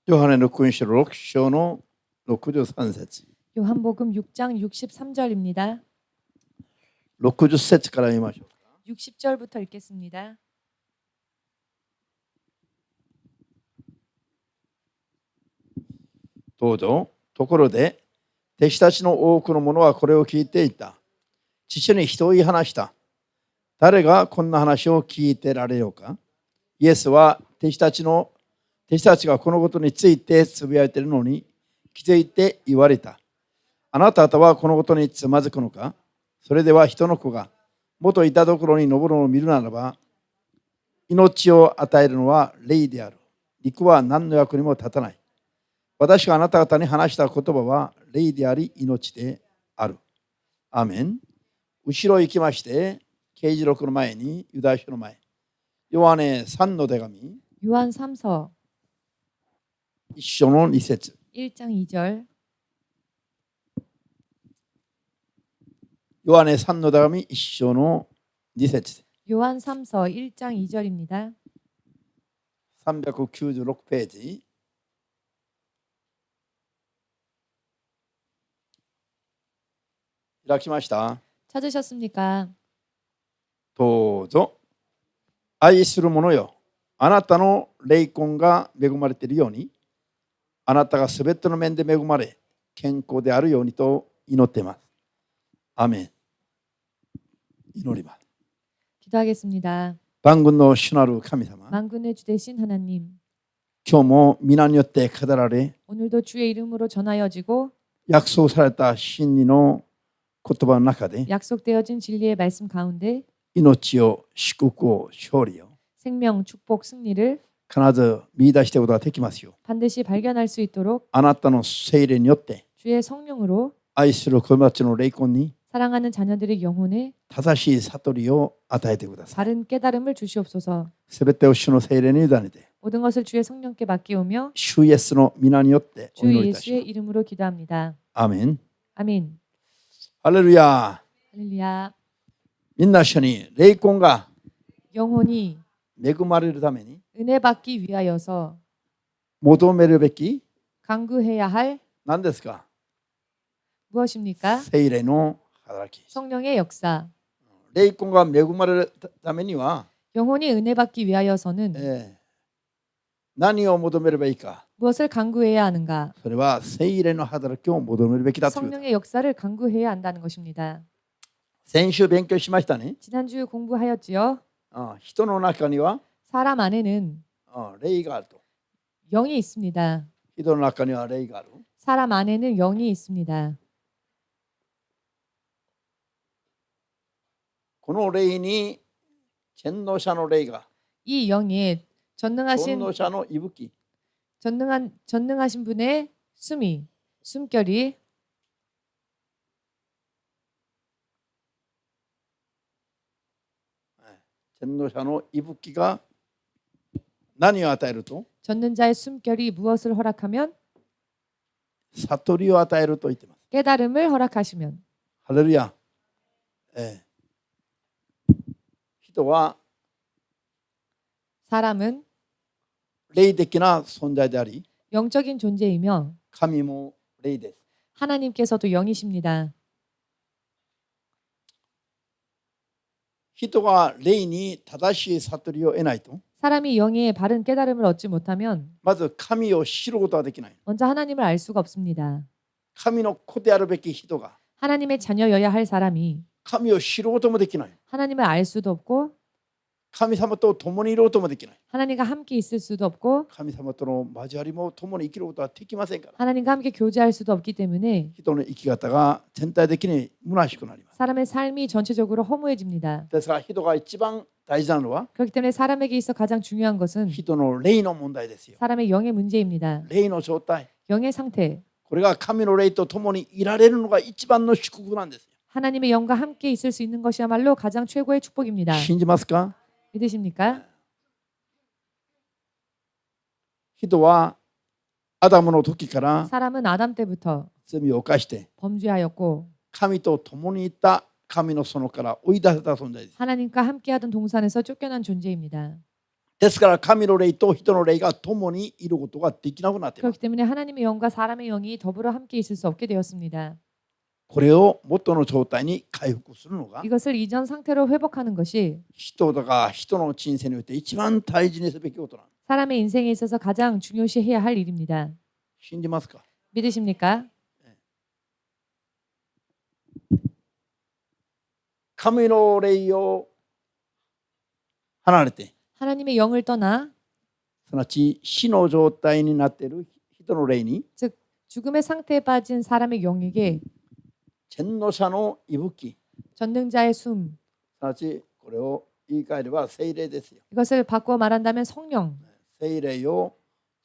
ヨハネの福音書6章の63節 요한복음 6장 63절입니다. 60節から見ましょう。 60절부터 읽겠습니다. どうぞ。ところで弟子たちの多くの者はこれを聞いていた。父に人を言い話した。誰がこんな話を聞いてられようか。イエスは弟子たちがこのことについてつぶやいているのに気づいて言われた。あなた方はこのことにつまずくのか。それでは人の子が元いたところに登るのを見るならば、命を与えるのは霊である。陸は何の役にも立たない。私があなた方に話した言葉は霊であり命である。アーメン。後ろ行きまして、啓示録の前にユダヤ書の前、ヨハネ3の手紙 요한 3서 1章の2節 1장 2절 ヨハネ3の手紙1章の2節 요한 3서 1장 2절입니다. 396ページ開きました。 찾으셨습니까? どうぞ。愛する者よ、あなたの霊魂が恵まれているように、あなたがすべての面で恵まれ、健康であるようにと祈っています。アーメン。祈ります。 기도하겠습니다. 万軍の主なる神様、 만군의 주 되신 하나님, 今日も皆によって語られ、 오늘도 주의 이름으로 전하여지고 約束された真理の言葉の中で、 약속되어진 진리의 말씀 가운데 命を、祝福を、勝利を 생명, 축복, 승리를 必ず見出していくことができますよ。 반드시 발견할 수 있도록 あなたの聖霊によって、 주의 성령으로 愛する子供たちの霊魂に 사랑하는 자녀들의 영혼에 正しい悟りを与えてください。 바른 깨달음을 주시옵소서. すべてを主の聖霊に委ねて、 모든 것을 주의 성령께 맡기오며 主イエスの皆によってお 주 祈りいたしま 예수의 す。 이름으로 기도합니다. アーメン。 아멘. ハレルヤ。 할렐루야. みんな一緒に霊魂が 영혼이 恵まれるために 은혜 받기 위하여서 求めるべき 강구해야 할 何ですか。 무엇입니까? 聖霊の働き。 성령의 역사. 霊魂が恵まれるためには、 영혼이 은혜 받기 위하여서는 何を求めればいいか。 무엇을 강구해야 하는가? それは聖霊の働きを求めるべきだということ。 성령의 역사를 강구해야 한다는 것입니다. 先週勉強しましたね。 지난주 공부하였지요. 人の中には 사람 안에는 霊があると。 영이 있습니다. 人の中には霊がある。 사람 안에는 영이 있습니다. この霊に全能者の霊が、 이 영에 전능하신 全能者の息吹、 전능하신 분의 숨결이 全能者の息吹が何を与えると、 전능자의 숨결이 무엇을 허락하면 悟りを与えると言っています。 깨달음을 허락하시면 ハレルヤ。人は 사람은 霊的な存在であり、 영적인 존재이며 神も霊です。 하나님께서도 영이십니다. 人が霊に正しい悟りを得ないと、 사람이 영의 바른 깨달음을 얻지 못하면 まず神を知ることができない。 먼저 하나님을 알 수가 없습니다. 神の子であるべき人が 하나님의 자녀여야 할 사람이 神を知ることもできない。 하나님을 알 수도 없고 神様と共にいることもできない。 하나님과 함께 있을 수도 없고 神様との交わりも共に生きることはできませんから。 하나님과 함께 교제할 수도 없기 때문에 人の生き方が全体的に虚しくなります。 사람의 삶이 전체적으로 허무해집니다. ですから人が一番大事なのは 그렇기 때문에 사람에게 있어 가장 중요한 것은 人の霊の問題ですよ。 사람의 영의 문제입니다. 霊の状態。 영의 상태. これが神の霊と共にいられるのが一番の祝福なんですよ。 하나님의 영과 함께 있을 수 있는 것이야말로 가장 최고의 축복입니다. 信じますか？ 믿으십니까? 人はアダムの時から 사람은 아담 때부터 罪を犯して 범죄하였고 神と共にいた神の園から追い出された存在です。 하나님과 함께하던 동산에서 쫓겨난 존재입니다. ですから神の霊と人の霊が共にいることができなくなっています。 그렇기 때문에 하나님의 영과 사람의 영이 더불어 함께 있을 수 없게 되었습니다. これを元の状態に回復するのが 이것을 이전 상태로 회복하는 것이 人が人の人生において一番大事にすべきことなんです。 사람의 인생에 있어서 가장 중요시해야 할 일입니다. 信じますか？ 믿으십니까? 神の霊を離れて 하나님의 영을 떠나 すなわち死の状態になっている人の霊に 즉 죽음의 상태에 빠진 사람의 영에게 全能者の息吹 전능자의 숨, すなわちこれを言い換えれば聖霊ですよ。 이것을 바꿔 말한다면 성령, 聖霊を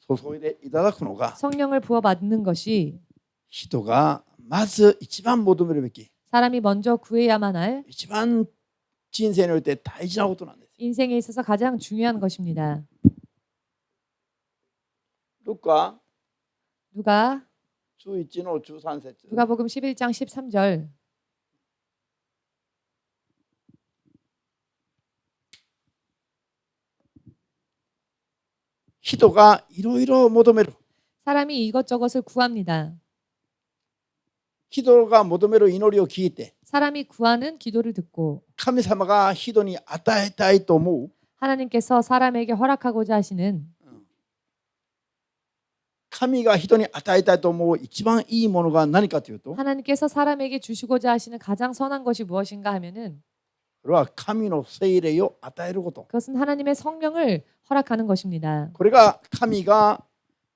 注いでいただくのが 성령을 부어받는 것이 人がまず一番求めるべき 사람이 먼저 구해야만 할 一番人生において大事なことなんです。 인생에 있어서 가장 중요한 것입니다. ルカ 누가 11の13節 누가복음 11장 13절 人がいろいろ求める 사람이 이것저것을 구합니다. 人が求める祈りを聞いて 사람이 구하는 기도를 듣고 神様が人に与えたいと思う 하나님께서 사람에게 허락하고자 하시는 神が人に与えたいと思う一番いいものが何かというと 하나님께서 사람에게 주시고자 하시는 가장 선한 것이 무엇인가 하면은 それは神の聖霊を与えること。 그것은 하나님의 성령을 허락하는 것입니다. これが神が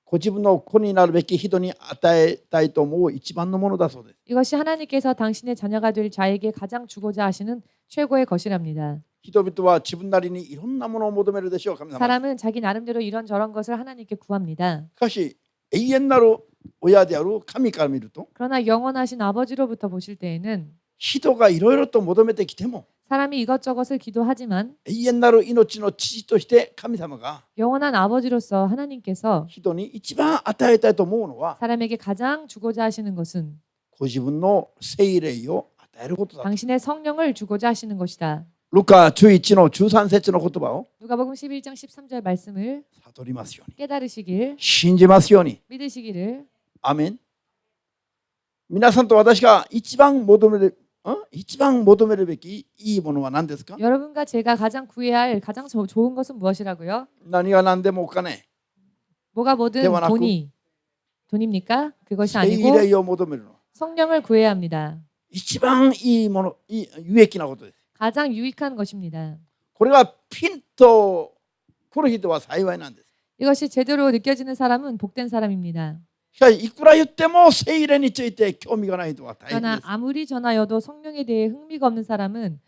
ご自分の子になるべき人に与えたいと思う一番のものだそうです。 이것이 하나님께서 당신의 자녀가 될 자에게 가장 주고자 하시는 최고의 것이랍니다. 人々は自分なりにいろんなものを求めるでしょう。神様。 사람은 자기 나름대로 이런저런 것을 하나님께 구합니다. しかし永遠なる親である神から見ると 그러나 영원하신 아버지로부터 보실 때에는 人がいろいろと求めてきても 사람이 이것저것을 기도하지만 永遠なる命の父として神様が 영원한 아버지로서 하나님께서 人に一番与えたいと思うのは 사람에게 가장 주고자 하시는 것은 ご自分の聖霊を与えることだ。 당신의 성령을 주고자 하시는 것이다. ルカ11の13節の言葉を 누가복음 11장 13절 말씀을 悟りますように 깨달으시길 信じますように 믿으시기를 アメン。皆さんと私が一番求めるべきいいものは何ですか？ 여러분과 제가 가장 구해야 할 가장 좋은 것은 무엇이라고요? 何が何でもお金、 뭐가 뭐든 대화나고 돈입니까? 그것이 聖 아니고 霊を求めるの。 성령을 구해야 합니다. 一番いいもの、有益なことです。 가장 유익한 것입니다. これがピンと来る人は幸いなんです。 이것이 제대로 느껴지는 사람은 복된 사람입니다. しかしいくら言っても聖霊について興味がない人は大変で 그러나 す。 아무리 전하여도 성령에 대해 흥미가 없는 사람은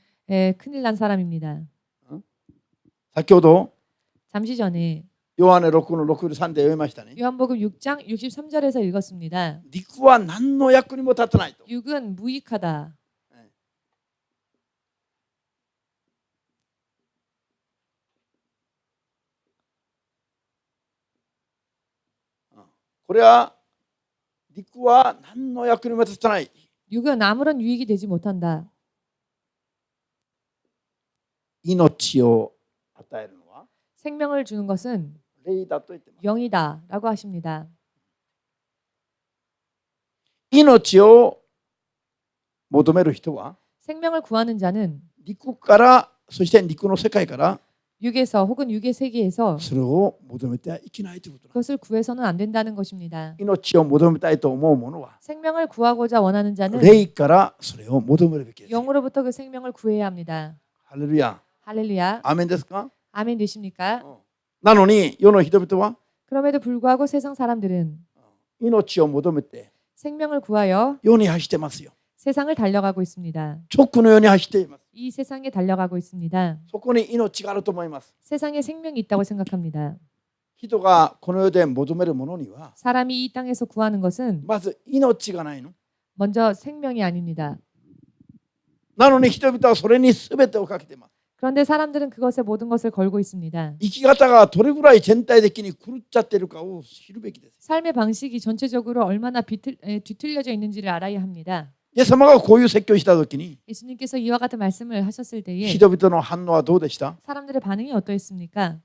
큰일 난 사람입니다. 先ほど 잠시 전에 ヨハネ6の6、3で読みましたね。 요한복음 6장 63절에서 읽었습니다. 肉は何の役にも立たないと。 육은 무익하다. これは肉は何の役にも立たない。 육은 아무런 유익이 되지 못한다. 命を与えるのは 생명을 주는 것은 霊だと言ってます。 영이다라고 하십니다. 命を求める人は 생명을 구하는 자는 肉からそして肉の世界から 육에서 혹은 육의 세계에서 それを求めてはいけないということなんです。 그것을 구해서는 안 된다는 것입니다. 命を求めたいと思う者は 생명을 구하고자 원하는 자는 霊からそれを求めるべきです。 영으로부터 그 생명을 구해야 합니다. ハレルヤ。 할렐루야. アーメンですか？ 아멘 되십니까? なのに世の人々は 그럼에도 불구하고 세상 사람들은 命を求めて 생명을 구하여 世に走ってますよ。 세상을 달려가고 있습니다. 直のように走っています。 이 세상에 달려가고 있습니다. そこに命があると思います。 세상에 생명이 있다고 생각합니다. 人がこの世で求めるものには 사람이 이 땅에서 구하는 것은 まず命がないの。 먼저 생명이 아닙니다. なのに人々はそれに全てをかけています。 그런데 사람들은 그것에 모든 것을 걸고 있습니다. 生き方がどれぐらい全体的に狂っちゃっているかを知るべきです。 삶의 방식이 전체적으로 얼마나 뒤틀려져 있는지를 알아야 합니다. イエス様がこういう説教をしたときに 예수님께서 이와 같은 말씀을 하셨을 때에 人々の反応はどうでした？ 사람들의 반응이 어떠했습니까?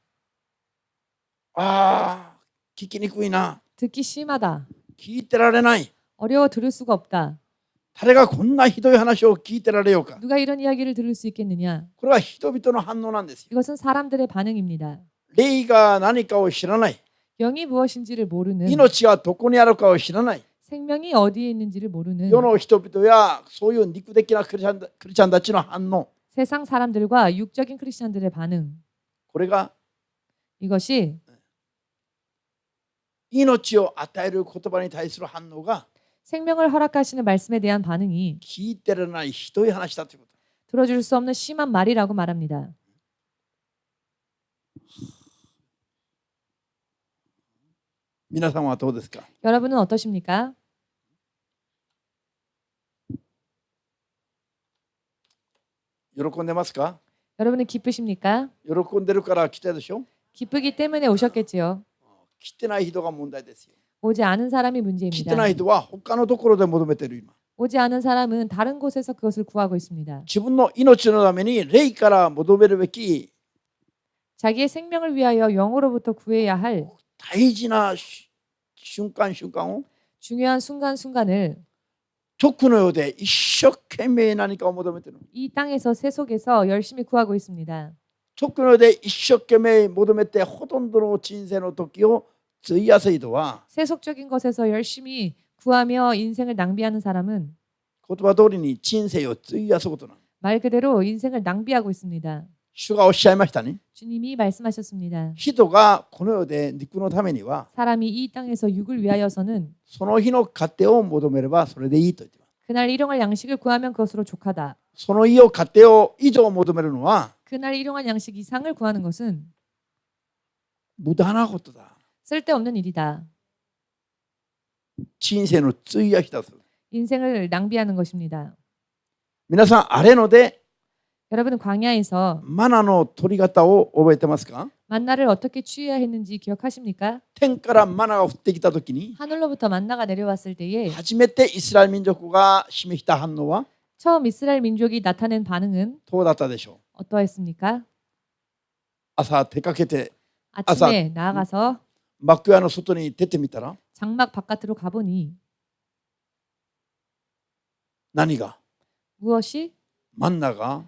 聞きにくいな。 듣기 심하다. 聞いてられない。 어려워 들을 수가 없다. 誰がこんなひどい話を聞いてられようか。 누가 이런 이야기를 들을 수 있겠느냐? これは人々の反応なんですよ。 이것은 사람들의 반응입니다. 霊が何かを知らない。 영이 무엇인지를 모르는, 命がどこにあるかを知らない。 생명이 어디에 있는지를 모르는 世の人々やそういう肉的なクリスチャンたちの反応。 세상 사람들과 육적인 크리스천들의 반응. これが 이것이 命を与える言葉に対する反応が 생명을 허락하시는 말씀에 대한 반응이 聞いてられないひどい話だということ。 들어줄 수 없는 심한 말이라고 말합니다. 皆さんはどうですか。 여러분은 어떠십니까? 喜んでますか。 여러분은 기쁘십니까? 喜んでるから来たでしょ。 기쁘기 때문에 오셨겠지요. 来てない人が問題ですよ。 오지 않은 사람이 来て 문제입니다. ない人は他のところで求めている今。 오지 않은 사람은 다른 곳에서 그것을 구하고 있습니다. 自分の命のために霊から求めるべき 자기의 생명을 위하여 영으로부터 구해야 할 大事な瞬間を 중요한 순간순간을 徳のようで一生懸命何かを求めている。 이 땅에서 세속에서 열심히 구하고 있습니다. 徳のようで一生懸命求めてほとんどの人生の時を費やす人は 세속적인 것에서 열심히 구하며 인생을 낭비하는 사람은 言葉通りに人生を費やすことなの。 말 그대로 인생을 낭비하고 있습니다. 主がおっしゃいましたね。 주님이 말씀하셨습니다. 人がこの世で肉のためには 사람이 이 땅에서 육을 위하여서는 その日の糧を求めればそれでいいと言っています。 그날 일용할 양식을 구하면 그것으로 족하다. その日を糧を以上求めるのは 그날 일용할 양식 이상을 구하는 것은 無駄なことだ。 쓸데없는 일이다. 人生の費やしだする。 인생을 낭비하는 것입니다. 皆さんあれので 여러분은 광야에서 マナの取り方を覚えてますか。 만나를 어떻게 취해야 했는지 기억하십니까? 天からマナが降ってきた時に 하늘로부터 만나가 내려왔을 때에 初めてイスラエル民族が示した反応は 처음 이스라엘 민족이 나타낸 반응은 どうだったでしょう。 어떠했습니까? 朝出かけて 아침에 나아가서 幕屋の外に出てみたら 장막 바깥으로 가보니 何が 무엇이? マンナが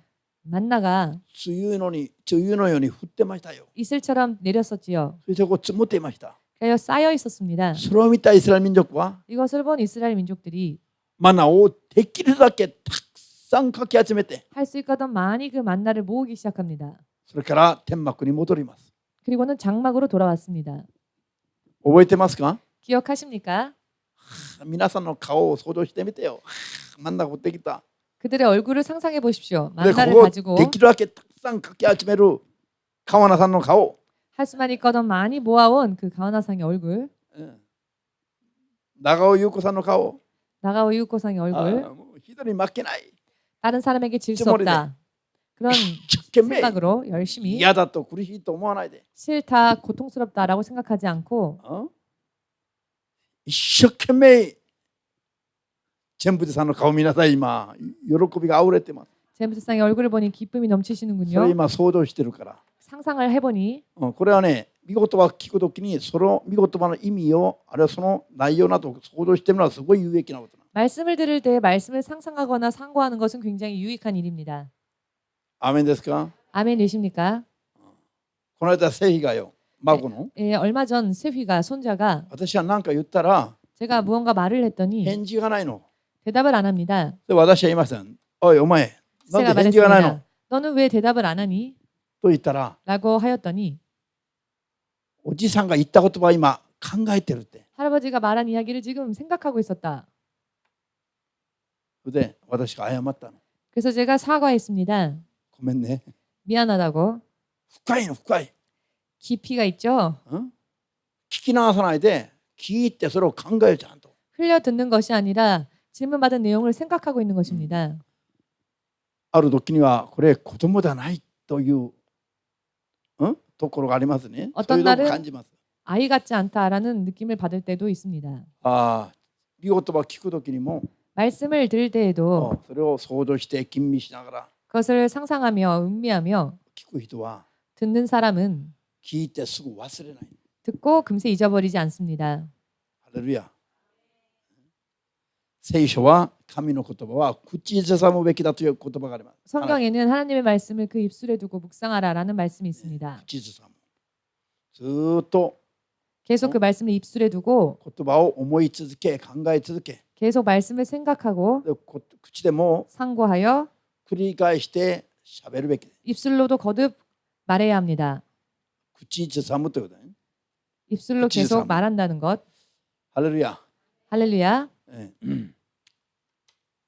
만나가 梅雨のように降ってましたよ。 이슬처럼 내렸었지요. そしてこう積もっていました。 그래서 쌓여 있었습니다. それを見たイスラエル民族は 이것을 본 이스라엘 민족들이 マナをできるだけたくさんかき集めて 할 수 있거든 많이 그 만나를 모으기 시작합니다. それから天幕に戻ります。 그리고는 장막으로 돌아왔습니다. 覚えてますか。 기억하십니까? 皆さんの顔を想像してみてよ。マンナが降ってきた。 그들의 얼굴을 상상해 보십시오. で 만나를 ここ 가지고 できるだけたくさんかき集める川名さんの顔。 할 수만 있거든 많이 모아온 그 가오나상의 얼굴, 長尾優子さんの顔。 나가오 유코상의 얼굴, もう人に負けない。 다른 사람에게 질 수 찌머리네. 없다. 그런 一生懸命 생각으로 열심히 嫌だと苦しいと思わないで。 싫다, 고통스럽다라고 생각하지 않고 一生懸命チェンプテさんの顔見なさい。今喜びがあふれてます。 제임스상의 얼굴을 보니 기쁨이 それ 넘치시는군요. 今想像してるから。 상상을 해보니 これはね、見言葉を聞くときにその見言葉の意味をあるいはその内容などを想像してみるのはすごい有益なことなの。 말씀을 들을 때 말씀을 상상하거나 상고하는 것은 굉장히 유익한 일입니다. アーメンですか。 아멘이십니까? この間セヒがよ、孫の 예, 얼마 전 세휘가 손자가 私は何か言ったら 제가 무언가 말을 했더니 返事がないの。 대답을 안 합니다. で私は言いました。おいお前、なん 제가 で返事がないの 말했습니다. 너는 왜 대답을 안 하니? と言ったら、 라고 하였더니 おじさんが言った言葉を今考えてるって。 할아버지가 말한 이야기를 지금 생각하고 있었다. それで私が謝ったの。 그래서 제가 사과했습니다. ごめんね。 미안하다고. 深いの深い。 깊이가 있죠. 聞き流さないで聞いてそれを考えるちゃんと。 흘려 듣는 것이 아니라 질문받은 내용을 생각하고 있는 것입니다. ある時にはこれ子供ではないというところがありますね。そういうのを感じます。 아이 같지 않다라는 느낌을 받을 때도 있습니다. 見言葉を聞く時にも 말씀을 들을 때에도 それを想像して吟味しながら 그것을 상상하며 음미하며 聞く人は 듣는 사람은 聞いてすぐ忘れない。 듣고 금세 잊어버리지 않습니다. ハレルヤ。聖書は神の言葉は口に挟むべきだという言葉があります。 성경에는 하나님의 말씀을 그 입술에 두고 묵상하라라는 말씀이 있습니다. 口ずさむ。ずーっと 계속 그 말씀을 입술에 두고 言葉を思い続け、考え続け、 계속 말씀을 생각하고 で口でも 상고하여 繰り返して喋るべきです。 입술로도 거듭 말해야 합니다. 口にずさむということだね。 입술로 그치, 계속 참. 말한다는 것. ハレルヤ。 할렐루야.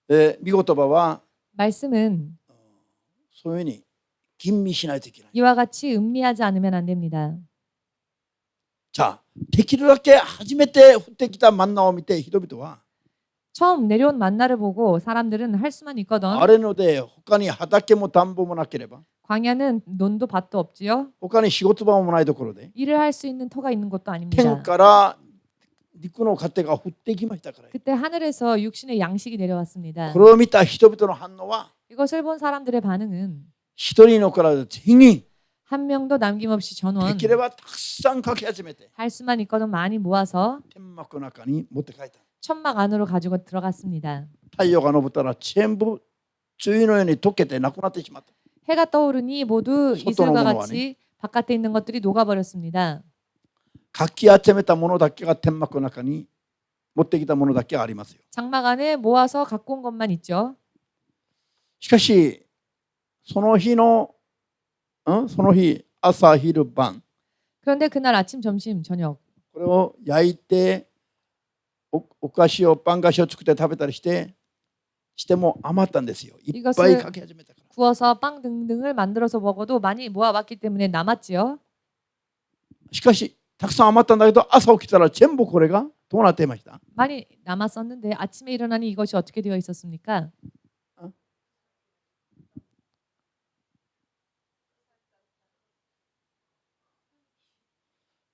で、御言葉は 말씀은 そういうふうに吟味しないといけない。 이와 같이 음미하지 않으면 안 됩니다. じゃあ、できるだけ初めて降ってきたマンナを見て人々は 처음 내려온 만나를 보고 사람들은 할 수만 있거든. あれので他に畑も田んぼもなければ 광야는 논도 밭도 없지요. 他に仕事場もないところで 일을 할 수 있는 터가 있는 것도 天 아닙니다. から陸の糧が降ってきましたから 그때 하늘에서 육신의 양식이 내려왔습니다. これを見た人々の反応は 이것을 본 사람들의 반응은 一人のから全員 한 명도 남김없이 で 전원 きればたくさんかき集めて 할 수만 있거든 많이 모아서 天幕の中に持って帰った。 천막 안으로 가지고 들어갔습니다. 太陽が昇ったら全部梅雨のように溶けてなくなってしまった。 해가 떠오르니 모두 소토 이슬과 넘어가네. 같이 바깥에 있는 것들이 녹아버렸습니다. かき集めたものだけが天幕の中に持ってきたものだけがありますよ。 장막 안에 모아서 갖고 온 것만 있죠. しかしその日朝昼晩 그런데 그날 아침, 점심, 저녁 これを焼いてお菓子をパン菓子を作って食べたりしても余ったんですよ。いっぱいかき始めたから。 구워서 빵 등등을 만들어서 먹어도 많이 모아왔기 때문에 남았지요. しかしたくさん余ったんだけど朝起きたら全部これがどうなっていました？ 많이 남았었는데 아침에 일어나니 이것이 어떻게 되어 있었습니까?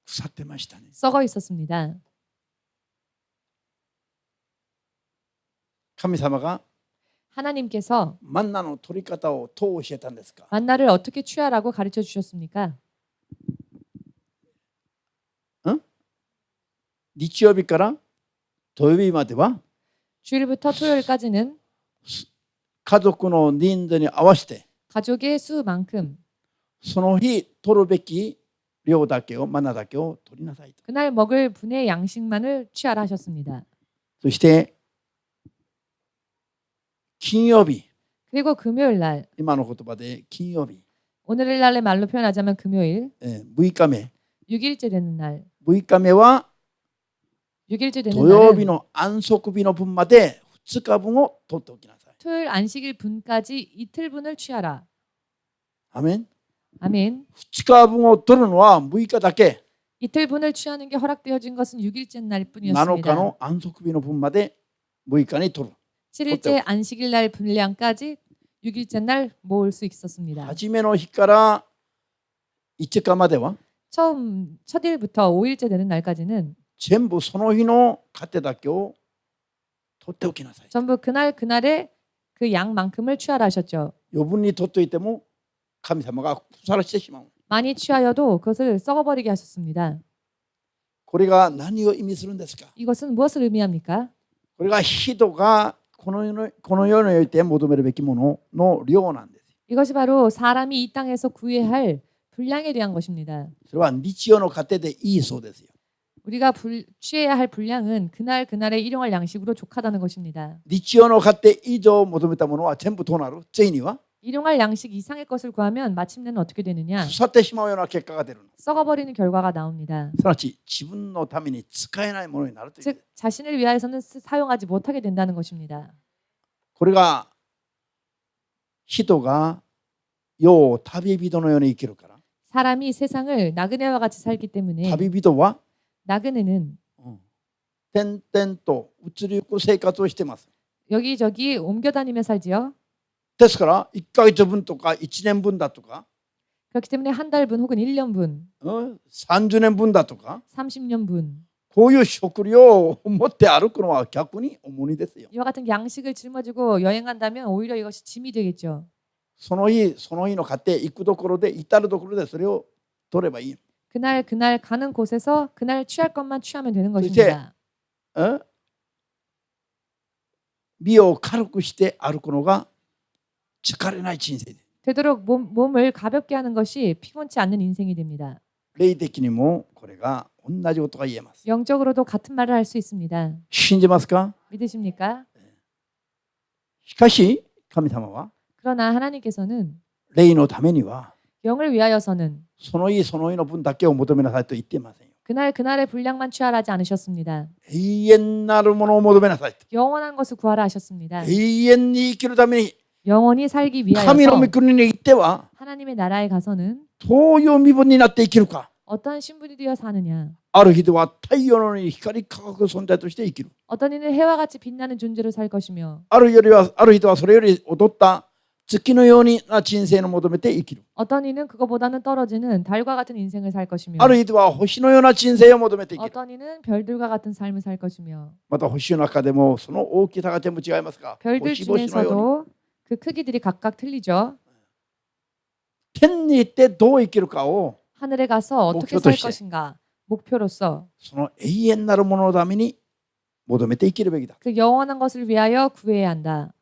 腐ってましたね。 썩어 있었습니다. 神様が 하나님께서 マンナの取り方をどう教えたんですか？ 만나를 어떻게 취하라고 가르쳐 주셨습니까? 日曜日から土曜日までは 주일부터 토요일까지는 家族の人数に合わせて 가족의 수만큼 その日取るべき量だけをマナだけを取りなさいと。 그날 먹을 분의 양식만을 취하라 하셨습니다. そして金曜日 그리고 금요일 날, 今の言葉で金曜日 오늘날의 말로 표현하자면 금요일, 6日目 6일째 되는 날, 6日目は 6일째 되는 土曜日 날은 の安息日の分まで2日分を取っておきなさい。 토요일 안식일 분까지 이틀분을 취하라. アメン。 아멘. 2日分を取るのは6日だけ。 이틀분을 취하는 게 허락되어진 것은 6일째 날 7日 뿐이었습니다. の安息日の分まで6日に取る。 7일째 안식일 날 분량까지 6일째 날 모을 수 있었습니다. 初めの日から5日までは 처음 첫 일부터 5일째 되는 날까지는 全部その日の糧だけを取っておきなさい。 전부 그날의 그 양만큼을 취하라 하셨죠. 余分に取っておいても神様が腐らしてしまう。 많이 취하여도 그것을 썩어버리게 하셨습니다. これが何を意味するんですか？ 이것은 무엇을 의미합니까? これが人がこの世において求めるべきものの量なんです。 이것이 바로 사람이 이 땅에서 구해야 할 분량에 대한 것입니다. それは日曜の糧でいいそうですよ。 우리가 취해야 할 분량은 그날의 일용할 양식으로 족하다는 것입니다. 日曜の糧以上求めたものは全部どうなる？ついには 일용할 양식 이상의 것을 구하면 마침내는 어떻게 되느냐? 腐ってしまうような結果が出るの。 썩어버리는 결과가 나옵니다. すなわち自分のために使えないものになるという。 즉 자신을 위하여서는 사용하지 못하게 된다는 것입니다. これが人が世を旅人のように生きるから。 사람이 세상을 나그네와 같이 살기 때문에 旅人は 나그네는 転々と移りゆく生活をしています。 여기저기 옮겨다니며 살지요. ですから1ヶ月分とか1年分だとか 그렇기 때문에 한 달분 혹은 1년분, 30年分だとか 30년분 こういう食料を持って歩くのは逆に重荷ですよ。 이와 같은 양식을 짊어지고 여행한다면 오히려 이것이 짐이 되겠죠. その日の糧行くところで至るところでそれを取ればいい。 그날 가는 곳에서 그날 취할 것만 취하면 되는 그치? 것입니다. 身を軽くして歩くのが疲れない人生で、 되도록 몸을 가볍게 하는 것이 피곤치 않는 인생이 됩니다. 霊的にもこれが同じことが言えます。 영적으로도 같은 말을 할 수 있습니다. 信じますか？ 믿으십니까? しかし神様は 그러나 하나님께서는 霊のためには 영을 위하여서는 その日その日の分だけを求めなさいと言っていませんよ。 그날의 분량만 취하라지 않으셨습니다. 永遠なるものを求めなさいと。 영원한 것을 구하라 하셨습니다. 永遠に生きるために 영원히 살기 神の 위하여서 御国に行っては 하나님의 나라에 가서는 どういう身分になって生きるか。 어떤 신분이 되어 사느냐. ある日では太陽のように光り輝く存在として生きる。 어떤 이는 해와 같이 빛나는 존재로 살 것이며 ある日ではそれより劣った月のような人生を求めて生きる。 어떤 이는 그거보다는 떨어지는 달과 같은 인생을 살 것이며 ある日では星のような人生を求めて生きる。 어떤 이는 별들과 같은 삶을 살 것이며 また星の中でもその大きさが全部違いますが、 별들 星々のように 중에서도 그 크기들이 각각 틀리죠. 天に行ってどう生きるかを 하늘에 가서 어떻게 살 것인가 목표로서 その永遠なるもののために求めて生きるべきだ。 그 영원한 것을 위하여 구해야 한다.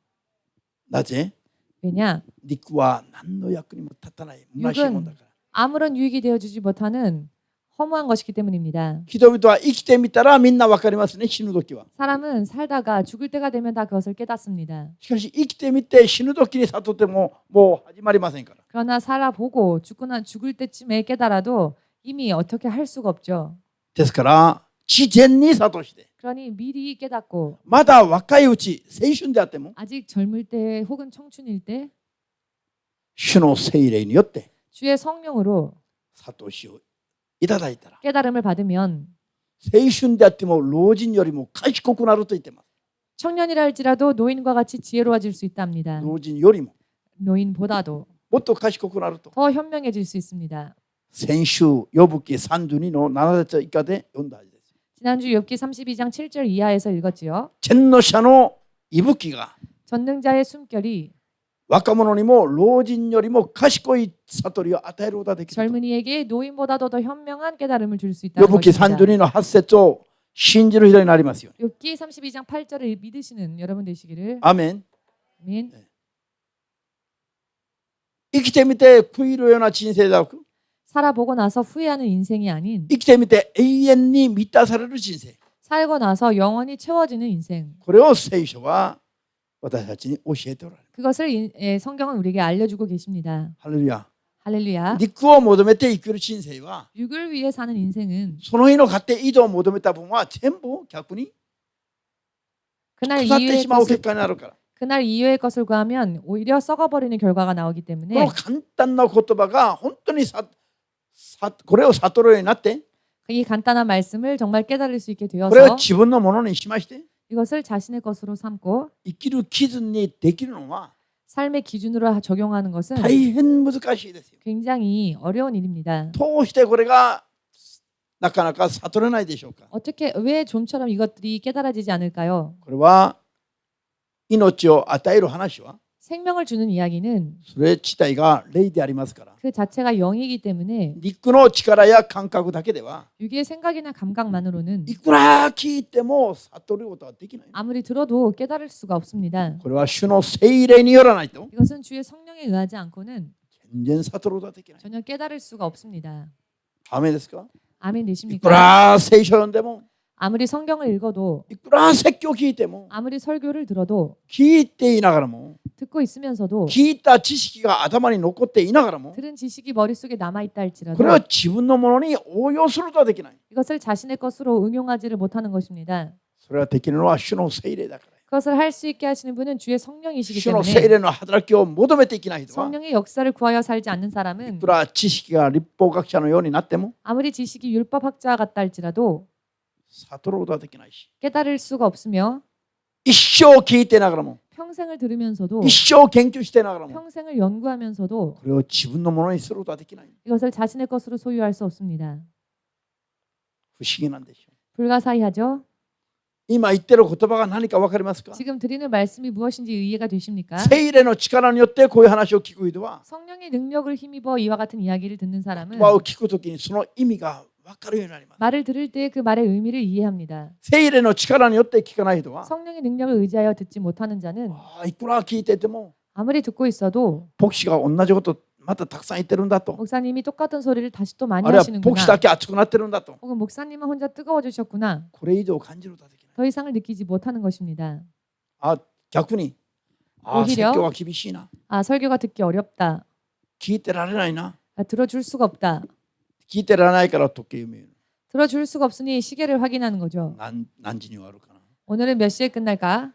なぜ？ 왜냐? 肉は何の役にも立たない虚しいもんだから。 아무런 유익이 되어주지 못하는 허무한 것이기 때문입니다. 人々は生きてみたらみんな分かりますね、死ぬ時は。 사람은 살다가 죽을 때가 되면 다 그것을 깨닫습니다. しかし生きてみて死ぬ時に悟ってももう始まりませんから。 그러나 살아보고 죽을 때쯤에 깨달아도 이미 어떻게 할 수가 없죠. ですから事前に悟して、 그러니 미리 깨닫고 まだ若いうち青春であっても 아직 젊을 때 혹은 청춘일 때 主の聖霊によって 주의 성령으로 悟しをいただいたら、 깨달음을 받으면 青春であっても老人よりも賢くなると言ってます。 청년이라 할지라도 노인과 같이 지혜로워질 수 있답니다. 老人よりも 노인보다도 もっと賢くなると。 더 현명해질 수 있습니다. 先週ヨブ記32の7節以下で読んだはずです。 지난주 욥기 32장 7절 이하에서 읽었지요. 天の者の息吹が 전능자의 숨결이 若者にも老人よりも賢い悟りを与えることができると。 젊은이에게 노인보다도 더 현명한 깨달음을 줄 수 있다는 ヨブ記 것입니다. 32の8節を信じる人になりますように。 욥기 32장 8절을 믿으시는 여러분 되시기를. アメン。 아멘. 生きてみて悔いるような人生ではなく、 살아보고 나서 후회하는 인생이 아닌 生きてみて永遠に満たされる人生。 살고 나서 영원히 채워지는 인생. これを聖書は私たちに教えておられる。 그것을 성경은 우리에게 알려주고 계십니다. ハレルヤ。 할렐루야. 肉を求めて生きる人生は、 육을 위해 사는 인생은 その日の勝手移動を求めた分は全部逆に 그날 腐って 이후의 しまう 것을 結果になるから。 그날 이후의 것을 구하면 오히려 썩어버리는 결과가 나오기 こ 때문에 の簡単な言葉が本当にこれを悟るようになって、 이 간단한 말씀을 정말 깨달을 수 있게 これを 되어서 自分のものにしまして、 이것을 자신의 것으로 삼고 生きる基準にできるのは 삶의 기준으로 적용하는 것은 大変難しいですよ。 굉장히 어려운 일입니다. どうしてこれがなかなか悟れないでしょうか。 어떻게 왜 좀처럼 이것들이 깨달아지지 않을까요? これは命を与える話は 생명을 주는 이야기는 それ自体が霊でありますから、 그 자체가 영이기 때문에 肉の力や感覚だけでは 육의 생각이나 감각만으로는 いくら聞いても悟ることはできない。 아무리 들어도 깨달을 수가 없습니다. これは主の聖霊によらないと 이것은 주의 성령에 의하지 않고는 全然悟ることはできない。 전혀 깨달을 수가 없습니다. アメですか？ 아멘 いく 되십니까? ら聖書を読んでも、 아무리 성경을 읽어도 いくら説教を聞いても、 아무리 설교를 들어도 聞いていながらも、 듣고 있으면서도 聞いた知識が頭に残っていながらも、 들은 지식이 머릿속에 남아있다 これ 할지라도 は自分のものに応用することはできない。 이것을 자신의 것으로 응용하지를 못하는 것입니다. それはできるのは主の聖霊だから。 그것을 할 수 있게 하시는 분은 주의 성령이시기 主の聖 때문에 霊の働きを求めていけない人は、 성령의 역사를 구하여 살지 않는 い 사람은 くら知識が立法学者のようになっても 아무리 지식이 율법학자 같다 할지라도 悟ることはできないし、 깨달을 수가 없으며 一生聞いてながらも、 평생을 들으면서도 一生研究してながらも、 평생을 연구하면서도 これを自分のものにすることはできない。 이것을 자신의 것으로 소유할 수 없습니다. 不思議なんでしょう。 불가사의하죠. 今言ってる言葉が何か分かりますか？ 지금 드리는 말씀이 무엇인지 이해가 되십니까? 聖霊の力によってこういう話を聞く人は 성령의 능력을 힘입어 이와 같은 이야기를 듣는 사람은 言葉を聞くときにその意味が分かるようになります。 말을 들을 때 그 말의 의미를 이해합니다. 聖霊の力によって聞かない人は 성령의 능력을 의지하여 듣지 못하는 자는 いくら聞いてても 아무리 듣고 있어도 牧師が同じことまたたくさん言ってるんだと 목사님이 똑같은 소리를 다시 또 많이 あるいは 하시는구나. 牧師だけ熱くなってるんだと 혹은 목사님은 혼자 뜨거워지셨구나. これ以上感じることはできない。 더 이상을 느끼지 못하는 것입니다. 逆に説教は厳しいな 아, 설교가 듣기 어렵다. 聞いてられないな 아, 들어줄 수가 없다. 聞いてられないから時計を見る 들어줄 수가 없으니 시계를 확인하는 거죠. 何時に終わるかな 오늘은 몇 시에 끝날까?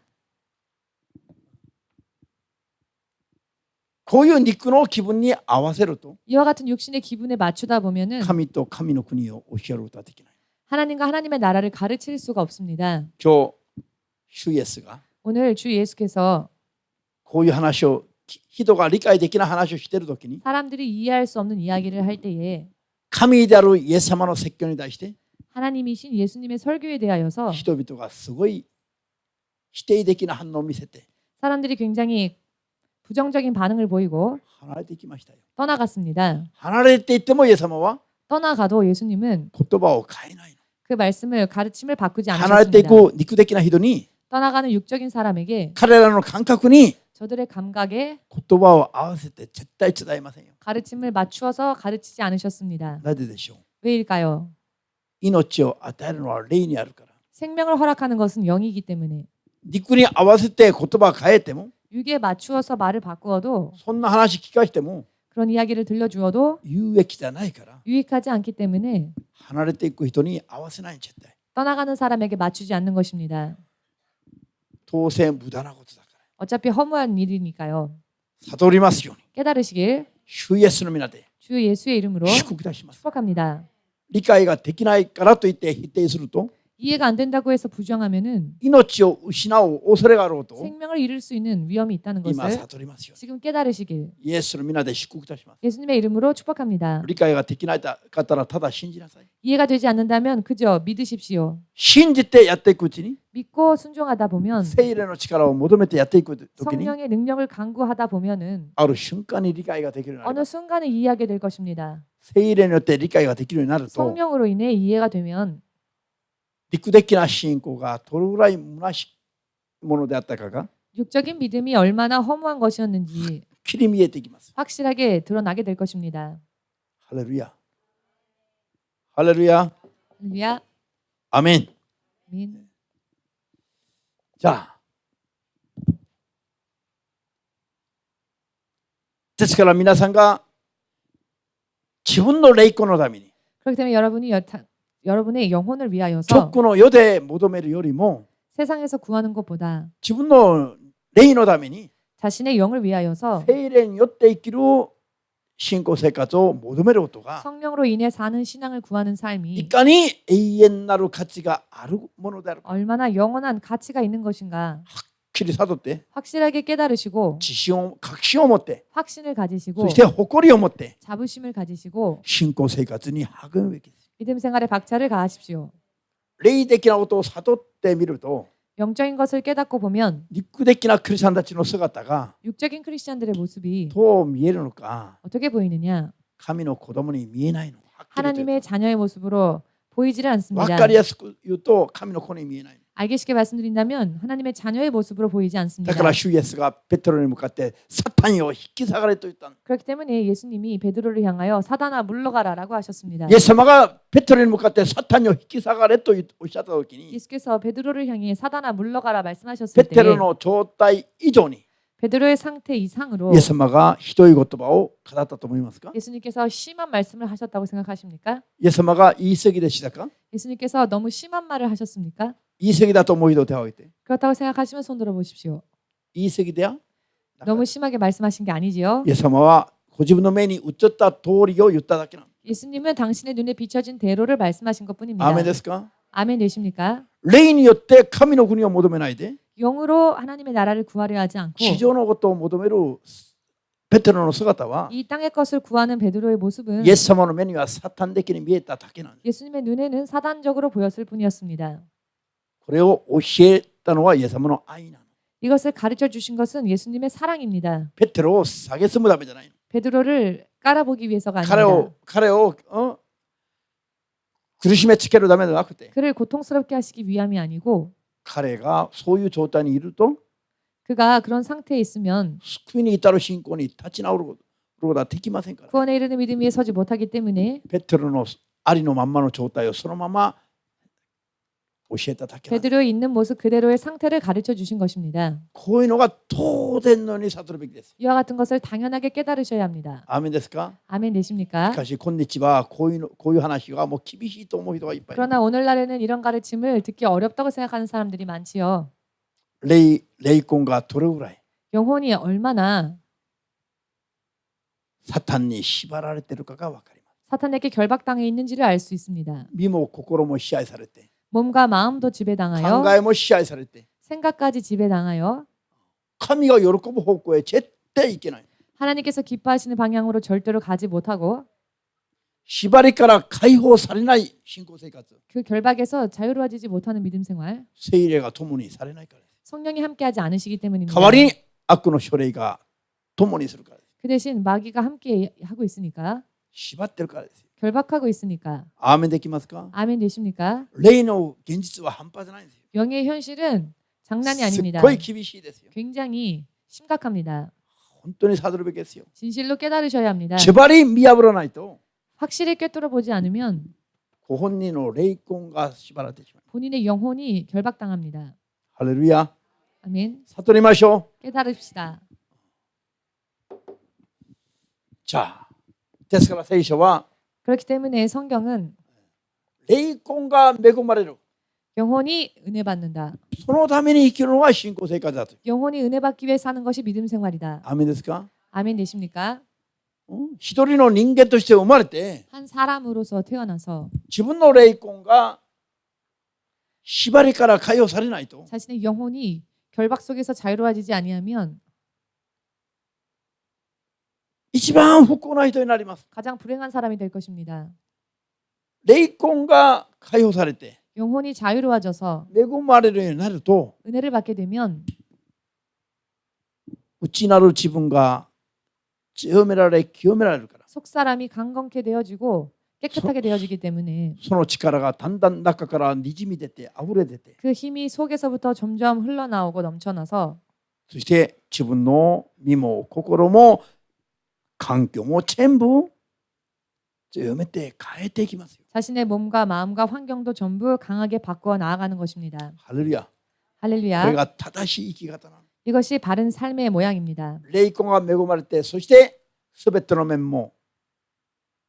こういう肉の気分に合わせると 이와 같은 육신의 기분에 맞추다 보면은 神と神の国を教えることはできない。 하나님과 하나님의 나라를 가르칠 수가 없습니다. 今日主イエスが 오늘 주 예수께서 こういう話を人が理解できない話をしているときに 사람들이 이해할 수 없는 이야기를 할 때에 神であるイエス様の説教に対して 하나님이신 예수님의 설교에 대하여서 人々がすごい否定的な反応を見せて 사람들이 굉장히 부정적인 반응을 보이고 離れていきましたよ。 떠나갔습니다. 離れていってもイエス様は 떠나가도 예수님은 言葉を変えないの。 그 말씀을 가르침을 바꾸지 離れてい 않으셨습니다. く肉的な人に 떠나가는 육적인 사람에게 彼らの感覚に 저들의 감각에 言葉を合わせて絶対伝えませんよ。 가르침을 맞추어서 가르치지 않으셨습니다. なぜでしょう。 왜일까요? 命を与えるのは霊にあるから。 생명을 허락하는 것은 영이기 때문에 肉に合わせて言葉を変えても 육에 맞추어서 말을 바꾸어도 そんな話聞かしても 그런 이야기를 들려주어도 有益じゃないから 유익하지 않기 때문에 離れていく人に合わせない絶対。 떠나가는 사람에게 맞추지 않는 것입니다. 当然無駄なことだか 어차피 허무한 일이니까요. ら。悟りますように。 깨달으시길 主イエスの皆で 주 예수의 이름으로 祝福いたします。 축복합니다. 理解ができないからといって否定すると 이해가 안 된다고 해서 부정하면은 命を失う恐れがあろうと 생명을 잃을 수 있는 위험이 있다는 今 것을 悟りますよ。 지금 깨달으시길 イエスの皆で祝福いたします。 예수님의 이름으로 축복합니다. 理解ができないかったらただ信じなさい。 이해가 되지 않는다면 그저 믿으십시오. 信じてやっていくうちに 믿고 순종하다 보면 聖霊の力を求めてやっていくときに 성령의 능력을 강구하다 보면은 ある瞬間に理解ができるようになりま 어느 す。 순간에 이해하게 될 것입니다. 聖霊によって理解ができるようになると 성령으로 인해 이해가 되면 陸的な信仰がどれぐらい虚しいものであったかが 육적인 믿음이 얼마나 허무한 것이었는지 きり見えてきます。 확실하게 드러나게 될 것입니다. ハレルヤ。ハレルヤ。 할렐루야. アメン。 아멘. じゃあですから皆さんが自分の霊魂のために 그렇기 때문에 여러분의 영혼을 위하여서 直の世で求めるよりも 세상에서 구하는 것보다 自分の霊のために 자신의 영을 위하여서 聖霊によって生きる信仰生活を求めることが 성령으로 인해 사는 신앙을 구하는 い 삶이 かに永遠なる価値があるものであるか 얼마나 영원한 가치가 있는 것인가 きり悟って 확실하게 깨달으시고 自信を確信を持って 확신을 가지시고 そして誇りを持って 자부심을 가지시고 信仰生活に励むべきです。 믿음 생활에 박차를 가하십시오. 霊的なことを悟ってみると 영적인 것을 깨닫고 보면 肉的なクリスチャンたちの姿が 육적인 크리스찬들의 모습이 どう見えるのか 어떻게 보이느냐? 神の子供に見えないの。はっきりと言う 하나님의 자녀의 모습으로 보이지를 と 않습니다. 分かりやすく言うと神の子に見えない。 알기 쉽게 말씀드린다면 하나님의 자녀의 모습으로 보이지 だ 않습니다. から主イエスがペテロに向かってサタンよ引き下がれと言ったの。 그렇기 때문에 예수님이 베드로를 향하여 사단아 물러가라라고 하셨습니다. イエス様がペテロに向かってサタンよ引き下がれとおっしゃったときに 예수께서 베드로를 향해 사단아 물러가라 말씀하셨을 ペ 때 テロの状態以上に 베드로의 상태 이상으로 イエス様がひどい言葉を語ったと思いますか？ 예수님께서 심한 말씀을 하셨다고 생각하십니까? イエス様が言い過ぎでしたか？ 예수님께서 너무 심한 말을 하셨습니까? 言い過ぎだと思う人手を挙げて。 그렇다고 생각하시면 손 들어 보십시오. 言い過ぎだよ。 너무 심하게 말씀하신 게 아니지요. イエス様はご自分の目に映った通りを言っただけなの。 예수님은 당신의 눈에 비춰진 대로를 말씀하신 것뿐입니다. アーメンですか？ 아멘 되십니까? 霊によって神の国を求めないで 영으로 하나님의 나라를 구하려 하지 않고 地上のことを求めるペテロの姿は 이 땅의 것을 구하는 베드로의 모습은 イエス様の目にはサタン的に見えただけなんです。 예수님의 눈에는 사단적으로 보였을 뿐이었습니다. これを教えたのはイエス様の愛なの。 이것을 가르쳐 주신 것은 예수님의 사랑입니다. ペテロを蔑むためじゃないの。 베드로를 깔아보기 위해서가 彼 아닙니다. を苦しめつけるためでなくて、 그를 고통스럽게 하시기 위함이 아니고 彼がそういう状態にいると 그가 그런 상태에 있으면 救いに至る信仰に立ち直ることができませんから。 구원에 이르는 믿음 위에 서지 못하기 때문에 ペテロのありのまんまの状態をそのまま教えただけなんです。 베드로의 있는 모습 그대로의 상태를 가르쳐 주신 것입니다. こういうのが当然のように悟るべきです。 이와 같은 것을 당연하게 깨달으셔야 합니다. アーメンですか？ 아멘 し 되십니까? かし今日はこういう話がもう厳しいと思う人がいっぱいいる。 그러나 오늘날에는 이런 가르침을 듣기 어렵다고 생각하는 사람들이 많지요. 霊魂がどれぐらい 영혼이 얼마나 サタンに縛られているかが分かります。 사탄에게 결박당해 있는지를 알 수 있습니다. 身も心も支配されて、 몸과 마음도 考 지배당하여 えも支配されて、 생각까지 지배당하여 神が喜ぶ方向へ絶対行けない。 하나님께서 기뻐하시는 방향으로 절대로 가지 못하고 縛りから解放されない信仰生活、 그 결박에서 자유로워지지 못하는 믿음 생활, 聖霊が共にされないからです。 성령이 함께하지 않으시기 때문입니다. 代わりに悪の書類が共にするからです。 그 대신 마귀가 함께 하고 있으니까 縛ってるからですよ。 결박하고 있으니까 アーメンできますか？ 아멘 되십니까? 霊の現実は半端じゃないんですよ。 영의 현실은 장난이 すっ 아닙니다. ごい厳しいですよ。 굉장히 심각합니다. 本当に悟るべきですよ。 진실로 깨달으셔야 합니다. 縛り見破らないと 확실히 꿰뚫어 보지 않으면 ご本人の霊魂が縛られてしまう。 본인의 영혼이 결박당합니다. ハレルヤ。 아멘. 悟りましょう。 깨달읍시다. じゃあ、ですから聖書は 그렇기 때문에 성경은 霊魂が恵まれる。 영혼이 은혜 받는다. そのために生きるのが信仰生活だと。 영혼이 은혜 받기 위해 사는 것이 믿음 생활이다. アーメンですか？ 아멘 되십니까? 一人の人間として生まれて 한 사람으로서 태어나서 自分の霊魂が縛りから解放されないと 자신의 영혼이 결박 속에서 자유로워지지 아니하면 一番不幸な人になります。 가장 불행한 사람이 될 것입니다. 霊魂が解放されて 영혼이 자유로워져서 恵まれるようになると 은혜를 받게 되면 内なる自分が強められ清められるから 속사람이 강건케 되어지고 깨끗하게 되어지기 때문에 その力がだんだん中からにじみ出て溢れ出て 그 힘이 속에서부터 점점 흘러나오고 넘쳐나서 そして自分の身も心も環境も全部強めて変えていきますよ。 자신의 몸과 마음과 환경도 전부 강하게 바꾸어 나아가는 것입니다. ハレルヤ。これ 할렐루야. が正しい生き方なの。 이것이 바른 삶의 모양입니다. 霊魂が恵まれて、そしてすべての面も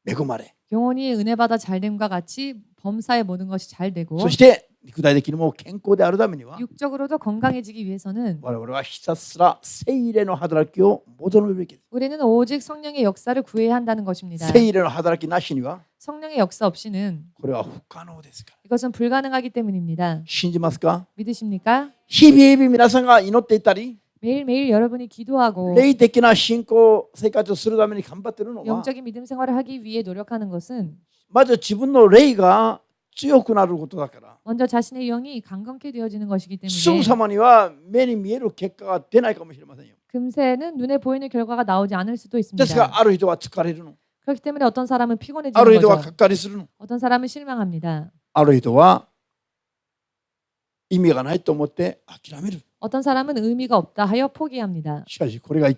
恵まれ、 영혼이 은혜받아 잘됨과 같이 범사의 모든 것이 잘 되고 そして肉体的にも健康であるためには 육적으로도 건강해지기 위해서는 我々はひたすら聖霊の働きを求めるべきです。 우리는 오직 성령의 역사를 구해야 한다는 것입니다. 聖霊の働きなしには 성령의 역사 없이는 これは不可能ですから。 이것은 불가능하기 때문입니다. 信じますか？ 믿으십니까? 日々皆さんが祈っていたり、 매일매일 여러분이 기도하고 霊的な信仰生活をするために頑張っているのは、 영적인 믿음 생활을 하기 위해 노력하는 것은 まず自分の霊が強くなることだから、 먼저 자신의 영이 강건케 되어지는 것이기 すぐ 때문에 さまには目に見える結果が出ないかもしれませんよ。 금세는 눈에 보이는 결과가 나오지 않을 수도 です 있습니다. が、ある人は疲れるの。 그렇기 때문에 어떤 사람은 ある 피곤해지는 人はが 거죠. っかりするの。 어떤 사람은 실망합니다. ある人は意味がないと思って諦める。 어떤 사람은 의미가 없다 하여 포기합니다. しかしこれがい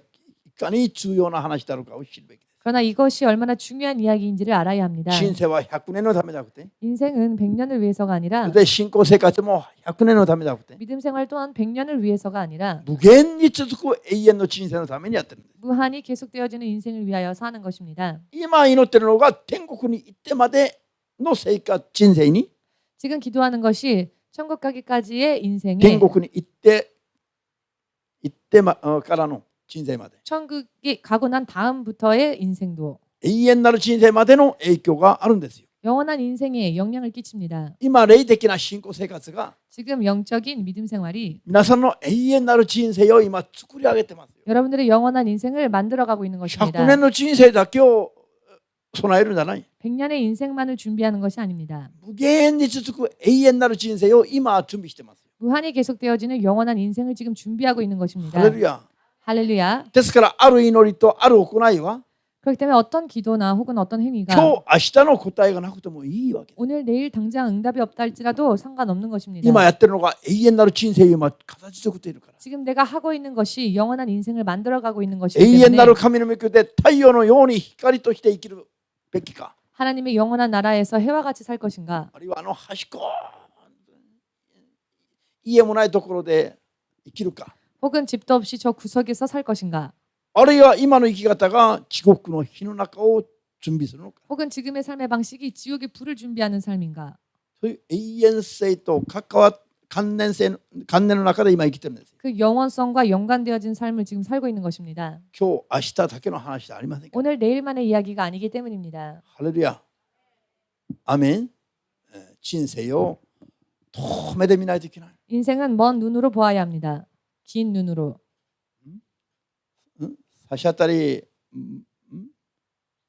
かに重要な話であるかを知るべきです。 그러나 이것이 얼마나 중요한 이야기인지를 알아야 합니다. 人生は100年のためじゃなくて、 인생은 100년을 위해서가 아니라 で信仰生活も100年のためじゃなくて、 믿음 생활 또한 100년을 위해서가 아니라 無限に続く永遠の人生のためにやってるんです。 무한히 계속되어지는 인생을 위하여 사는 것입니다. 今祈ってるのが天国に行ってまでの生活人生に、 지금 기도하는 것이 천국 가기까지의 인생에 天国に行ってからの人生まで、 천국이 가고 난 다음부터의 인생도 永遠なる人生までの影響があるんですよ。 영원한 인생에 영향을 끼칩니다. 今霊的な信仰生活が 지금 영적인 믿음 생활이 皆さんの永遠なる人生を今作り上げてますよ。 여러분들의 영원한 인생을 만들어가고 있는 100 것입니다. 年の人生だけを備えるんじゃない。 100년의 인생만을 준비하는 것이 아닙니다. 無限に続く永遠なる人生を今準備してます。 무한히 계속되어지는 영원한 인생을 지금 준비하고 있는 것입니다. ハレルヤ。 할렐루야. ですからある祈りとある行いは 그렇기 때문에 어떤 기도나 혹은 어떤 행위가 今日明日の答えがなくてもいいわけ。 오늘 내일 당장 응답이 없다 할지라도 상관없는 것입니다. 今やってるのが永遠なる人生を今形作っているから。 지금 내가 하고 있는 것이 영원한 인생을 만들어가고 있는 것이기 永遠な 때문에 る神の御国で太陽のように光として生きるべきか。 하나님의 영원한 나라에서 해와 같이 살 것인가? あるいは端っこ家もないところで生きるか。 혹은 집도 없이 저 구석에서 살 것인가? あるいは今の生き方が地獄の火の中を準備するのか。 혹은 지금의 삶의 방식이 지옥의 불을 준비하는 삶인가? そういう永遠性と関連の中で今生きてるんです。 그 영원성과 연관되어진 삶을 지금 살고 있는 것입니다. 今日明日だけの話ではありませんか。 오늘 내일만의 이야기가 아니기 때문입니다. ハレルヤ。アメン。人生を遠目で見ないといけない。 인생은 먼 눈으로 보아야 합니다. 긴 눈으로. 差し当たり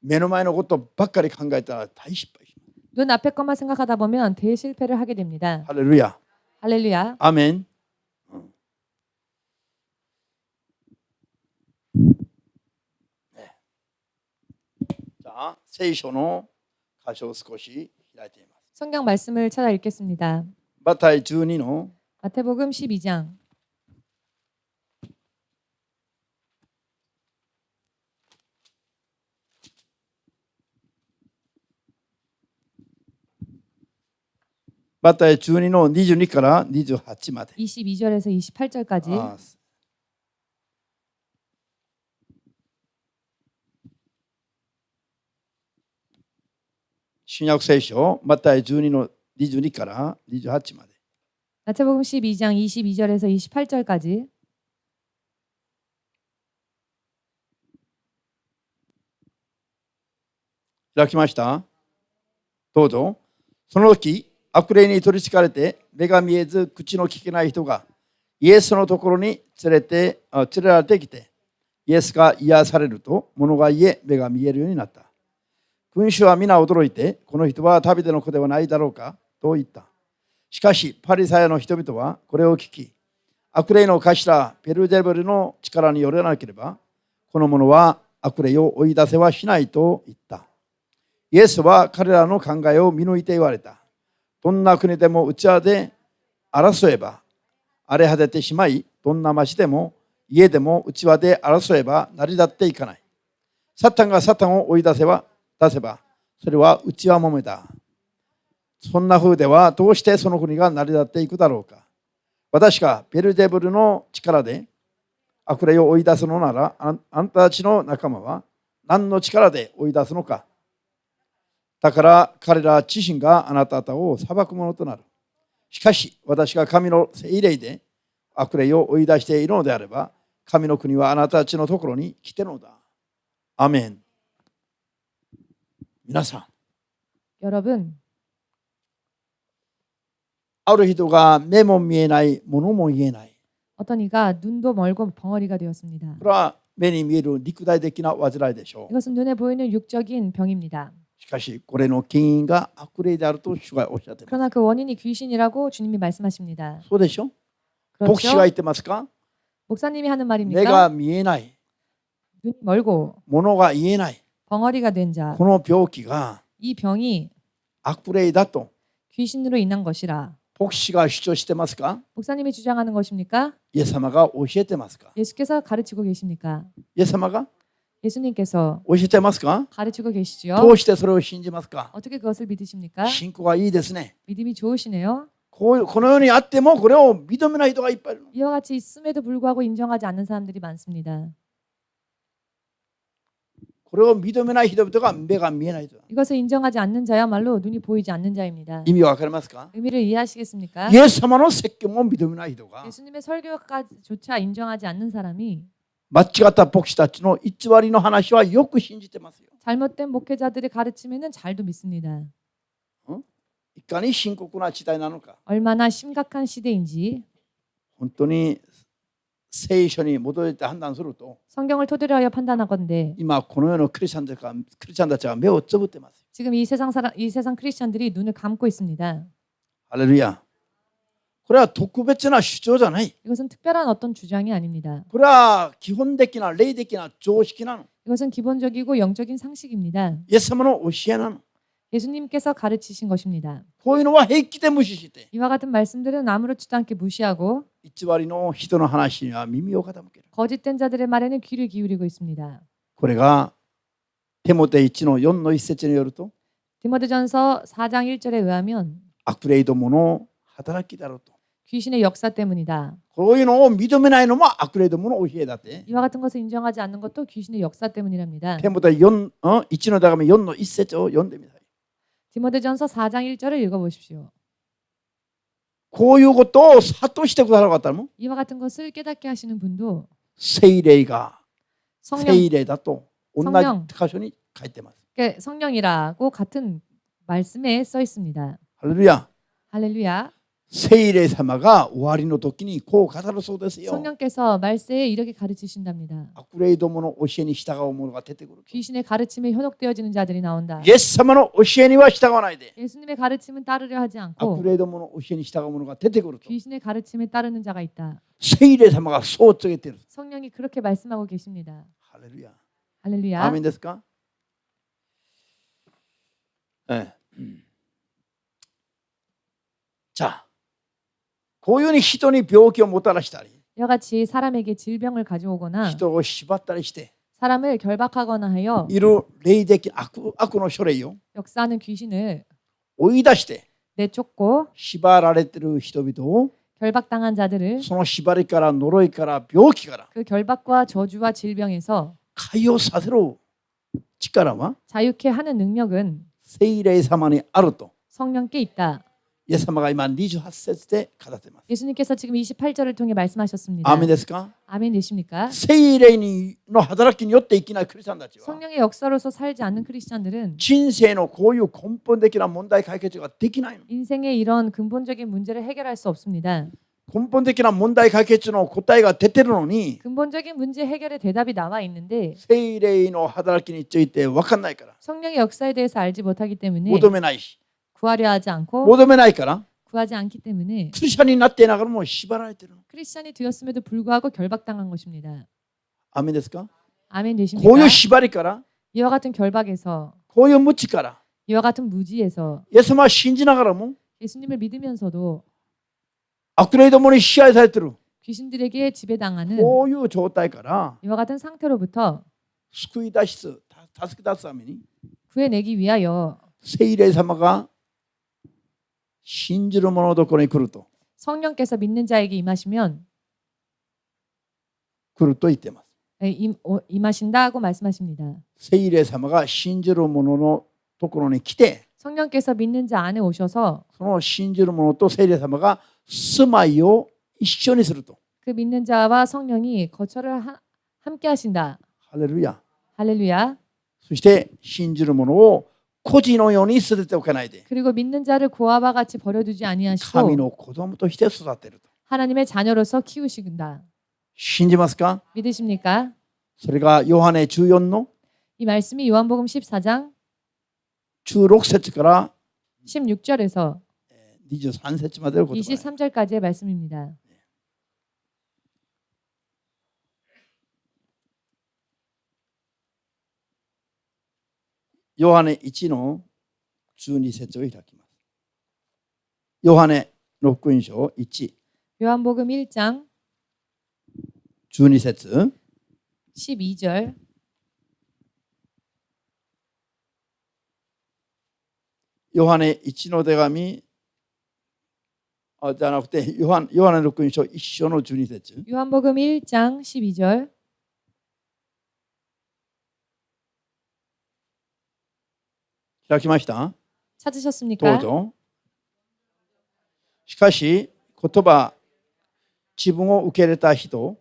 目の前のことばっかり考えたら大失敗します。 눈 앞의 것만 생각하다 보면 대실패를 하게 됩니다. ハレルヤ。 할렐루야. アメン。じゃあ聖書の箇所を少し開いてみます。 성경 말씀을 찾아 읽겠습니다. マタイ12の 마태복음 12장 マタイ12の22から28まで。 22절에서 28절까지 ああ新約聖書マタイ12の22から28まで。 마태복음 12장 22절에서 28절까지 開きました。どうぞ。その時悪霊に取りつかれて目が見えず口の聞けない人がイエスのところに連れられてきて、イエスが癒されると物が言え目が見えるようになった。群衆は皆驚いて、この人はダビデの子ではないだろうかと言った。しかしパリサイの人々はこれを聞き、悪霊の頭ベルゼブルの力によらなければこの者は悪霊を追い出せはしないと言った。イエスは彼らの考えを見抜いて言われた。どんな国でも内輪で争えば荒れ果ててしまい、どんな町でも家でも内輪で争えば成り立っていかない。サタンがサタンを追い出せばそれは内輪もめだ。そんな風ではどうしてその国が成り立っていくだろうか。私がベルゼブルの力で悪霊を追い出すのなら、あなたたちの仲間は何の力で追い出すのか。だから彼ら自身があなた方を裁くものとなる。しかし私が神の聖霊で悪霊を追い出しているのであれば、神の国はあなたたちのところに来てるのだ。アメン。皆さん、 여러분 ある人が目も見えない、物も言えない。 어떤 이가 눈도 멀고 벙어리가 되었습니다. これは目に見える肉体的な患いでしょう。 이것은 눈에 보이는 육적인 병입니다. しかしこれの起因が悪霊であると主がおっしゃっています。 그러나 그 원인이 귀신이라고 주님이 말씀하십니다. そうでしょ。牧師が 그렇죠? 言ってますか。 목사님이 하는 目 말입니까? が見えない、 눈이 멀고 物が言えない、 벙어리가 된 자, この病気が 이 병이 悪霊だと 귀신으로 인한 것이라 牧師が主張してますか。 목사님이 주장하는 것입니까? イエス様が教えてますか。 예수께서 가르치고 계십니까? イエス様が 예수님께서 教えてますか。 가르치고 계시죠? どうしてそれを信じますか。 어떻게 그것을 믿으십니까? 信仰はいいですね。 믿음이 좋으시네요. このようにあってもこれを認めない人がいっぱいいる。 이와 같이 있음에도 불구하고 인정하지 않는 사람들이 많습니다. これを認めない人々が目が見えない人だ。 이것을 인정하지 않는 자야말로 눈이 보이지 않는 자입니다. 意味がわかりますか。 의미를 이해하시겠습니까? イエス様の説教も認めない人が 예수님의 설교까지조차 인정하지 않는 사람이 間違った牧師たちの偽りの話はよく信じてますよ。 잘못된 목회자들의 가르침에는 잘도 믿습니다. いかに深刻な時代なのか。 얼마나 심각한 시대인지 本当に聖書に基づいて判断すると 성경을 토대로 하여 판단하건대 今この世のクリスチャンたちが目をつぶってます。 지금 이 세상 크리스천들이 눈을 감고 있습니다. ハレルヤ。これは特別な主張じゃない。 이것은 특별한 어떤 주장이 아닙니다. これは基本的な霊的な常識なの。 이것은 기본적이고 영적인 상식입니다. イエス様の教えなの。 예수님께서 가르치신 것입니다. こういうのは平気で無視して 이와 같은 말씀들은 아무렇지도 않게 무시하고 偽りの人の話には耳を傾ける。 거짓된 자들의 말에는 귀를 기울이고 있습니다. これがテモテ1の4の1節によると 디모데전서 4장 1절에 의하면 悪霊どもの働きだろうと。 귀신의 역사 때문이다. こういうのを認めないのも悪霊どもの教えだって。 이와 같은 것을 인정하지 않는 것도 귀신의 역사 때문이랍니다. テモテ1の手紙4の1節を読んでみたい。 디모데전서 4장 1절을 읽어보십시오. こういうことを諭してくださる方も 이와 같은 것을 깨닫게 하시는 분도 聖霊が 성령, 聖霊だと同じ箇所に書いてます。 성령이라고 같은 말씀에 써 있습니다. ハレルヤ。 할렐루야. 聖霊様が終わりの時にこう語るそうですよ。 성령께서 말세에 이렇게 가르치신답니다. 悪霊どもの教えに従う者が出てくる。 귀신의 가르침에 현혹되어지는 자들이 나온다. イエス様の教えには従わないで。 예수님의 가르침은 따르려 하지 悪 않고 霊どもの教えに従う者が出てくると。 귀신의 가르침에 따르는 자가 있다. 聖霊様がそう告げている。 성령이 그렇게 말씀하고 계십니다. ハレルヤ。 할렐루야. アーメンですか？じゃあこういうふうに人に病気をもたらしたり 이와 같이 사람에게 질병을 가져오거나 人を縛ったりして 사람을 결박하거나 하여 いる霊的悪の書類を 역사하는 귀신을 追い出して 내쫓고 縛られている人々を 결박당한 자들을 その縛りから呪いから病気から 그 결박과 저주와 질병에서 解放させる力は 자유케 하는 능력은 聖霊様にあると 성령께 있다. イエス様が今28節で語っています。 예수님께서 지금 28절을 통해 말씀하셨습니다. アーメンですか？ 아멘 되십니까? 聖霊の働きによって生きないクリスチャンたちは 성령의 역사로서 살지 않는 크리스찬들은 人生のこういう根本的な問題解決ができないの。 인생의 이런 근본적인 문제를 해결할 수 없습니다. 根本的な問題解決の答えが出てるのに 근본적인 문제 해결의 대답이 나와 있는데 聖霊の働きについて分かんないから 성령의 역사에 대해서 알지 못하기 때문에 求めないし 구하려 하지 않고 求めないから 구하지 않기 때문에 クリスチャンになっていながらも縛られてるの。 크리스찬이 되었음에도 불구하고 결박당한 것입니다. アーメンですか？ 아멘 こうい 되십니까? う縛りから 이와 같은 결박에서 こういう無知から 이와 같은 무지에서 イエス様は信じながらも 예수님을 믿으면서도 悪霊どもに支配されてる 귀신들에게 지배당하는 こういう状態から 이와 같은 상태로부터 救い出し助け出すために 구해내기 위하여 聖霊様が信じる者のところに来ると 성령께서 믿는 자에게 임하시면 来ると言っています。 임하신다고 말씀하십니다. 聖霊様が信じる者のところに来て 성령께서 믿는 자 안에 오셔서 その信じる者と聖霊様が住まいを一緒にすると。 그 믿는 자와 성령이 거처를 함께 하신다. ハレルヤ。 할렐루야. そして信じる者を孤児のように捨てておかないで 그리고 믿는 자를 고아와 같이 버려두지 神 아니하시고 の子供として育てると。 하나님의 자녀로서 키우신다. 信じますか？ 믿으십니까? それがヨハネ14の 이 말씀이 요한복음 14장 16節から 16절에서 23節までの言葉です。 23절까지의 말씀입니다.ヨハネ1の12節を開きます。ヨハネの福音書1、 요한복음 1장 12節 12절 ヨハネ1の手紙じゃなくてヨハネの福音書1章の12節 요한복음 1장 12절 開きました？ どう 찾으셨습니까? ぞ。しかし言葉自分を受け入れた人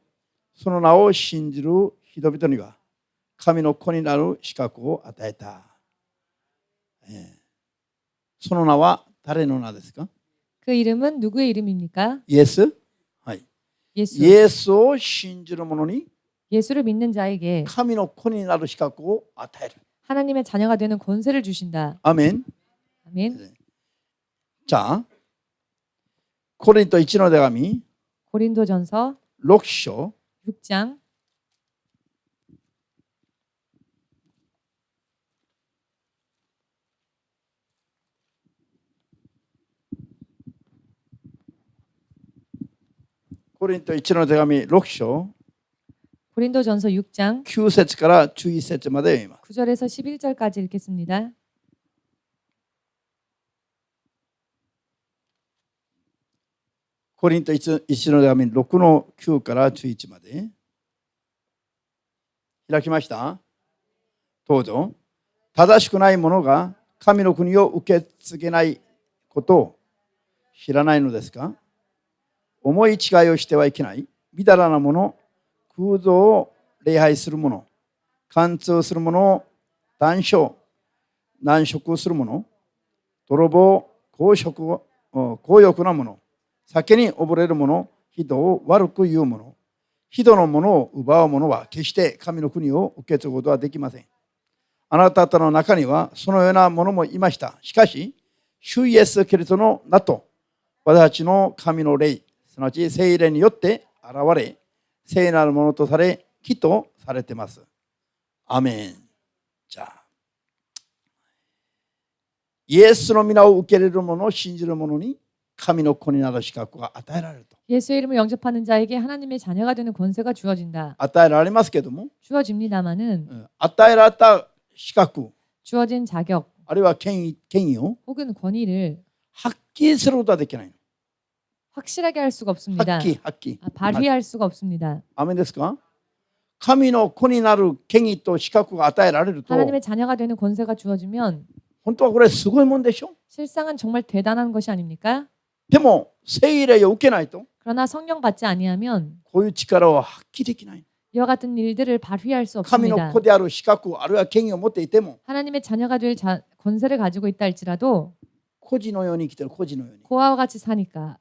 その名を信じる人々には神の子になる資格を与えた。その名は誰の名ですか？ 그 이름은 누구의 이름입니까? イエス？はい。 예수. イエスを信じる者に 예수를 믿는 자에게 神の子になる資格を与える。 하나님의 자녀가 되는 권세를 주신다. アメン。 아멘. 자, 고린도 1の手紙 고린도전서 6章 6장 コリント1の手紙6章 고린도전서 6장 9節から11節まで読みます。 9절에서 11절까지 읽겠습니다. コリント 1の手紙6の9から11まで開きました。どうぞ。正しくない者が神の国を受け継げないことを知らないのですか？思い違いをしてはいけない。みだらな者、空洞を礼拝する者、貫通する者、断傷、難食する者、泥棒、強欲な者、酒に溺れる者、人を悪く言う者、人のものを奪う者は決して神の国を受け継ぐことはできません。あなた方の中にはそのような者もいました。しかし、主イエス・キリストの名と私たちの神の霊、すなわち聖霊によって現れ、聖なるものとされ、義とされています。アメン。じゃあ、イエスの皆を受け入れる者を信じる者に神の子になる資格が与えられると。 예수의 이름을 영접하는 자에게 하나님의 자녀가 되는 권세가 주어진다. 与えられますけども、 주어집니다마는 与えられた資格、 주어진 자격 あるいは権威を 혹은 권위를 発揮することはできないの。 확실하게 할 수가 없습니다. 発揮。 발휘할 수가 없습니다. アメンですか？神の子になる権威と資格が与えられると、 하나님의 자녀가 되는 권세가 주어지면 本当はこれすごいもんでしょ？ 실상은 정말 대단한 것이 아닙니까? でも聖霊を受けないと 그러나 성령 받지 아니하면 こういう力を発揮できない。 이와 같은 일들을 발휘할 수 神の 없습니다. 子である資格あるいは権威を持っていても 하나님의 자녀가 될 권세를 가지고 있다 할지라도 孤児のように生きてる。孤児のように 고아와 같이 사니까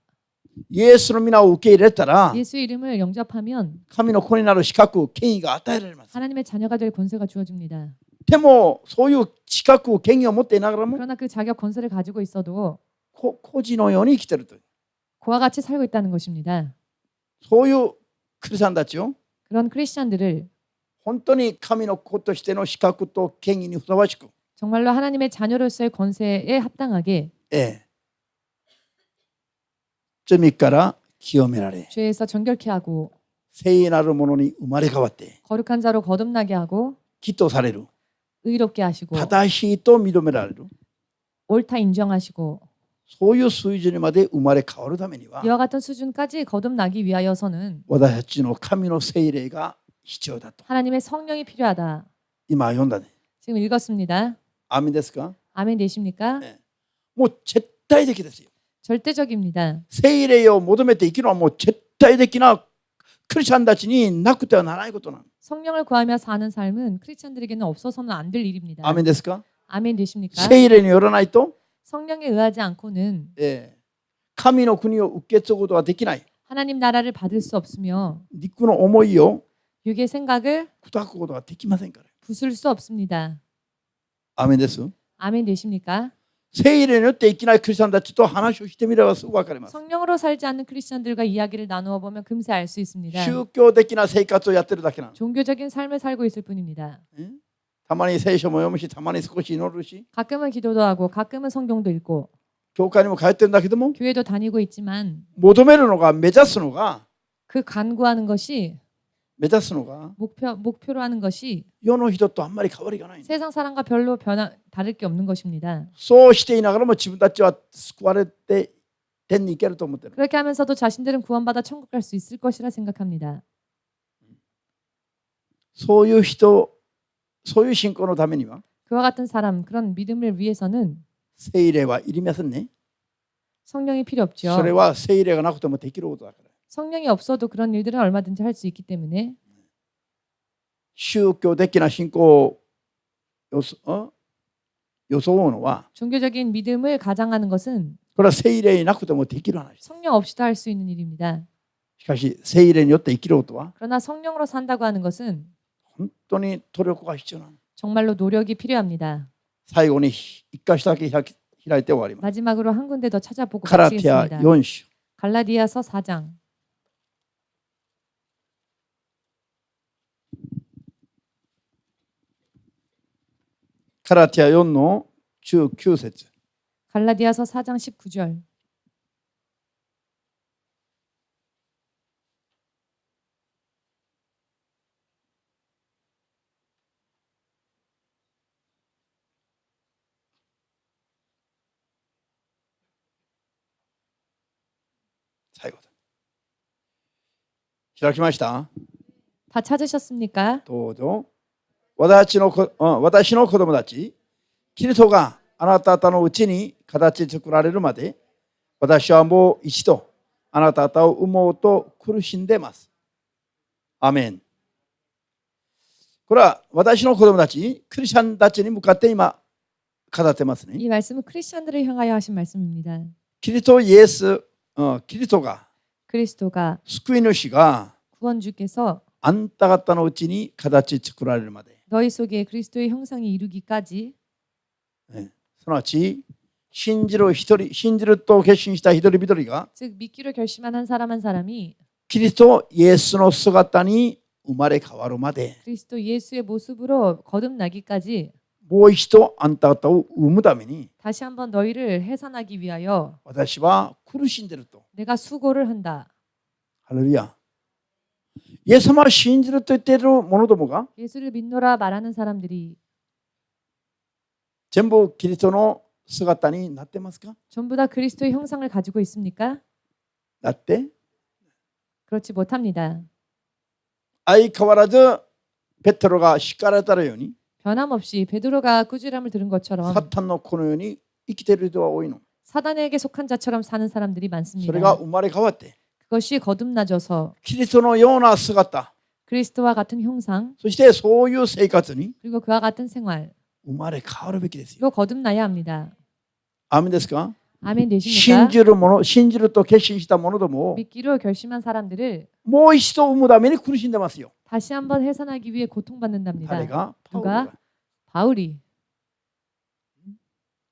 イエスの皆を受け入れたら 예수 이름을 영접하면 神の子になる資格権威が与えられます。 하나님의 자녀가 될 권세가 주어집니다. でもそういう資格権威を持っていながらも 그러나 그 자격 권세를 가지고 있어도 孤児のように生きているという 고아와 같이 살고 있다는 것입니다. そういうクリスチャンたちを 그런 크리스찬들을 本当に神の子としての資格と権威にふさわしく 정말로 하나님의 자녀로서의 권세에 합당하게 罪から清められ 죄에서 정결케 하고 聖なるものに生まれ変わって 거룩한 자로 거듭나게 하고 義とされる 의롭게 하시고 正しいと認められる 옳다 인정하시고 そういう水準にまで生まれ変わるためには 이와 같은 수준까지 거듭나기 위하여서는 私たちの神の聖霊が必要だと 하나님의 성령이 필요하다. 今読んだね。 지금 읽었습니다. アーメンですか？ 아멘 되십니까? もう絶対的ですよ。 절대적입니다. 聖霊を求めて生きるのはもう絶対的なクリスチャンたちになくてはならないことなの。 성령을 구하며 사는 삶은 크리스찬들에게는 없어서는 안 될 일입니다. アーメンですか？ 아멘 되십니까? 聖霊によらないと、 성령에 의하지 않고는 神の国を受け継ぐことはできない。 하나님 나라를 받을 수 없으며 肉の思いを 육의 생각을 砕くことができませんから。 부술 수 없습니다. アーメンです。 아멘 되십니까? 聖霊によって生きないクリスチャンたちと話をしてみればすぐ分かります。 성령으로 살지 않는 크리스찬들과 이야기를 나누어 보면 금세 알 수 있습니다. 宗教的な生活をやってるだけなの。 종교적인 삶을 살고 있을 뿐입니다. たまに聖書も読むし、たまに少し祈るし、 가끔은 기도도 하고 가끔은 성경도 읽고 教会にも通ってるんだけども、 교회도 다니고 있지만 求めるのが、目指すのが、 그 간구하는 것이 目指すのが、 목표로 하는 것이 世の人とあんまり変わりがない。 세상 사람과 별로 다를 게 없는 것입니다. そうしていながらも自分たちは救われて天に行けると思ってる。 그렇게 하면서도 자신들은 구원받아 천국 갈 수 있을 것이라 생각합니다. そういう人、そういう信仰のためには 그와 같은 사람, 그런 믿음을 위해서는 聖霊はいりませんね。 성령이 필요 そ 없죠. れは聖霊がなくてもできることだから。 성령이 없어도 그런 일들은 얼마든지 할 수 있기 때문에 宗教的な信仰を装うのは、 종교적인 믿음을 가장하는 것은 これは聖霊なくてもできる話。 성령 없이도 할 수 있는 일입니다. しかし聖霊によって生きることは 그러나 성령으로 산다고 하는 것은 本当に努力が必要なの。 정말로 노력이 필요합니다. 最後に一箇所だけ開いて終わります。 마지막으로 한 군데 더 찾아보고 ガラティア 마치겠습니다. 4章 갈라디아서 4장. ガラティア4の19節 갈라디아서 4장 19절.最後だ。開きました。 다 찾으셨습니까? どうぞ。私の子供たち、キリストがあなた方のうちに形作られるまで、私はもう一度あなた方を産もうと苦しんでいます。アメン。これは私の子供たち、クリスチャンたちに向かって今語ってますね。 이 말씀은 크리스천들을 향하여 하신 말씀입니다. キリストイエス、キリストが 그리스도가 救い主が 구원주께서 あんた方のうちに形作られるまで、 너희 속에 그리스도의 형상이 이루기까지 すなわち信じると決心した一人一人が 즉 믿기로 결심한 한 사람 한 사람이 キリストイエスの姿に生まれ変わるまで、 그리스도 예수의 모습으로 거듭나기까지 もう一度あんた方を生むために 다시 한번 너희를 해산하기 위하여 私は苦しんでいると。 내가 수고를 한다. ハレルヤ。イエス様を信じると言っている者どもが 예수를 믿노라 말하는 사람들이 全部キリストの姿になってますか？ 전부 다 그리스도의 형상을 가지고 있습니까? だって 그렇지 못합니다. 相変わらずペテロが叱られたように 변함없이 베드로가 꾸지람을 들은 것처럼 サタンのこのように生きている人は多いの。 사단에게 속한 자처럼 사는 사람들이 それ 많습니다. が生まれ変わって 그것이 거듭나져서 キリストのような姿、 그리스도와 같은 형상 そしてそういう生活に 그리고 그와 같은 생활로 生まれ変わるべきですよ。 거듭나야 합니다. アーメンですか？ 아멘 信 되십니까? じる者、信じると決心した者どもを 믿기로 결심한 사람들을 もう一度生むために苦しんでますよ。 다시 한번 해산하기 위해 고통받는답니다. 誰が？パウロ 누가? が。 바울이.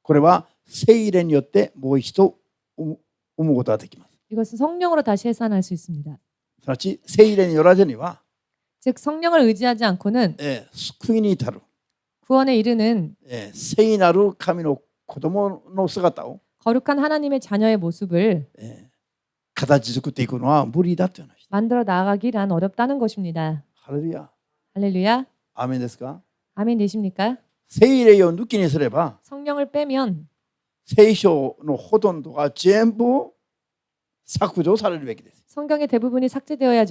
これは聖霊によってもう一度生むことができます。 이것은 성령으로 다시 해산할 수 있습니다. すなわち聖霊によらずには、 즉 성령을 의지하지 않고는 救いに至る、 구원에 이르는 聖なる神の子供の姿を 거룩한 하나님의 자녀의 모습을 形作っていくのは無理だという話。 만들어 나아가기란 어렵다는 것입니다. ハレルヤ。 할렐루야. アーメンですか？ 아멘 되십니까? 聖霊を抜きにすれば 성령을 빼면 聖書のほとんどが全部削除されるべきです。 성경의 대부분이 삭제되어야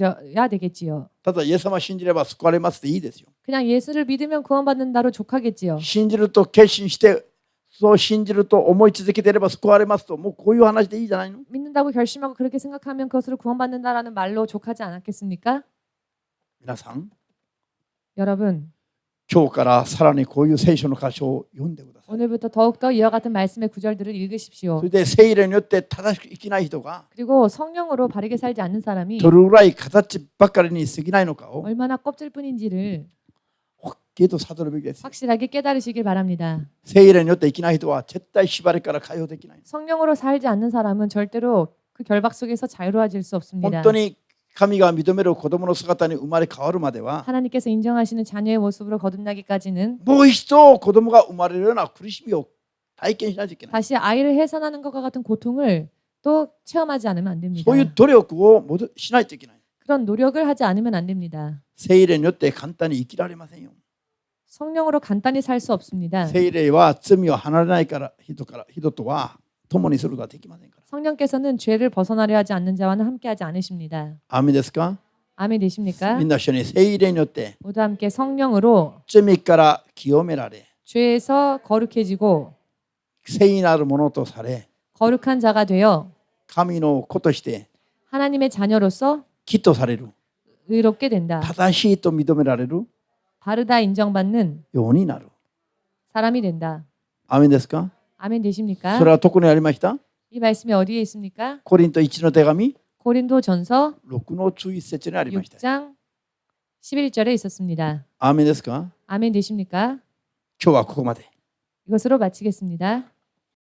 되겠지요. ただイエス様を信じれば救われますでいいですよ。 그냥 예수를 믿으면 구원받는다로 족하겠지요. 信じると決心してそう信じると思い続けていれば救われますと、もうこういう話でいいじゃないの？ 믿는다고 결심하고 그렇게 생각하면 그것으로 구원받는다라는 말로 족하지 않았겠습니까? 皆さん、 여러분, 今日からさらにこういう聖書の箇所を読んでください。 오늘부터 더욱더 이와 같은 말씀의 구절들을 읽으십시오. それで聖霊によって正しく生きない人が 그리고 성령으로 바르게 살지 않는 사람이 どれぐらい形ばっかりに過ぎないのかを 얼마나 껍질뿐인지를 はっきりと悟るべきです。 확실하게 깨달으시길 바랍니다. 聖霊によって生きない人は絶対縛りから解放できない。 성령으로 살지 않는 사람은 절대로 그 결박 속에서 자유로워질 수 本 없습니다. 当に神が認める子供の姿に生まれ変わるまでは 하나님께서 인정하시는 자녀의 모습으로 거듭나기까지는 もう一度子供が生まれるような苦しみを体験しないといけない。 다시 아이를 해산하는 것과 같은 고통을 또 체험하지 않으면 안 됩니다. そういう努力をしないといけない。 그런 노력을 하지 않으면 안 됩니다. 聖霊によって簡単に生きられませんよ。 성령으로 간단히 살 수 없습니다. 聖霊は罪を離れない人とは共にすることができませんから。 성령께서는 죄를 벗어나려 하지 않는 자와는 함께하지 않으십니다. アーメンですか？ 아멘 되십니까? みんな一緒に聖霊によって 모두 함께 성령으로 罪から清められ 죄에서 거룩해지고 聖なるものとされ 거룩한 자가 되어 神の子として 하나님의 자녀로서 義とされる 의롭게 된다. 正しいと認められる 바르다 인정받는 ようになる。 사람이 된다. アーメンですか？ 아멘 되십니까? それはどこにありました？ 이 말씀이 어디에 있습니까? コリント1の手紙 고린도전서 6の11節にありました。 6장 11절에 있었습니다. アーメンですか？ 아멘 되십니까? 今日はここまで。 이것으로 마치겠습니다.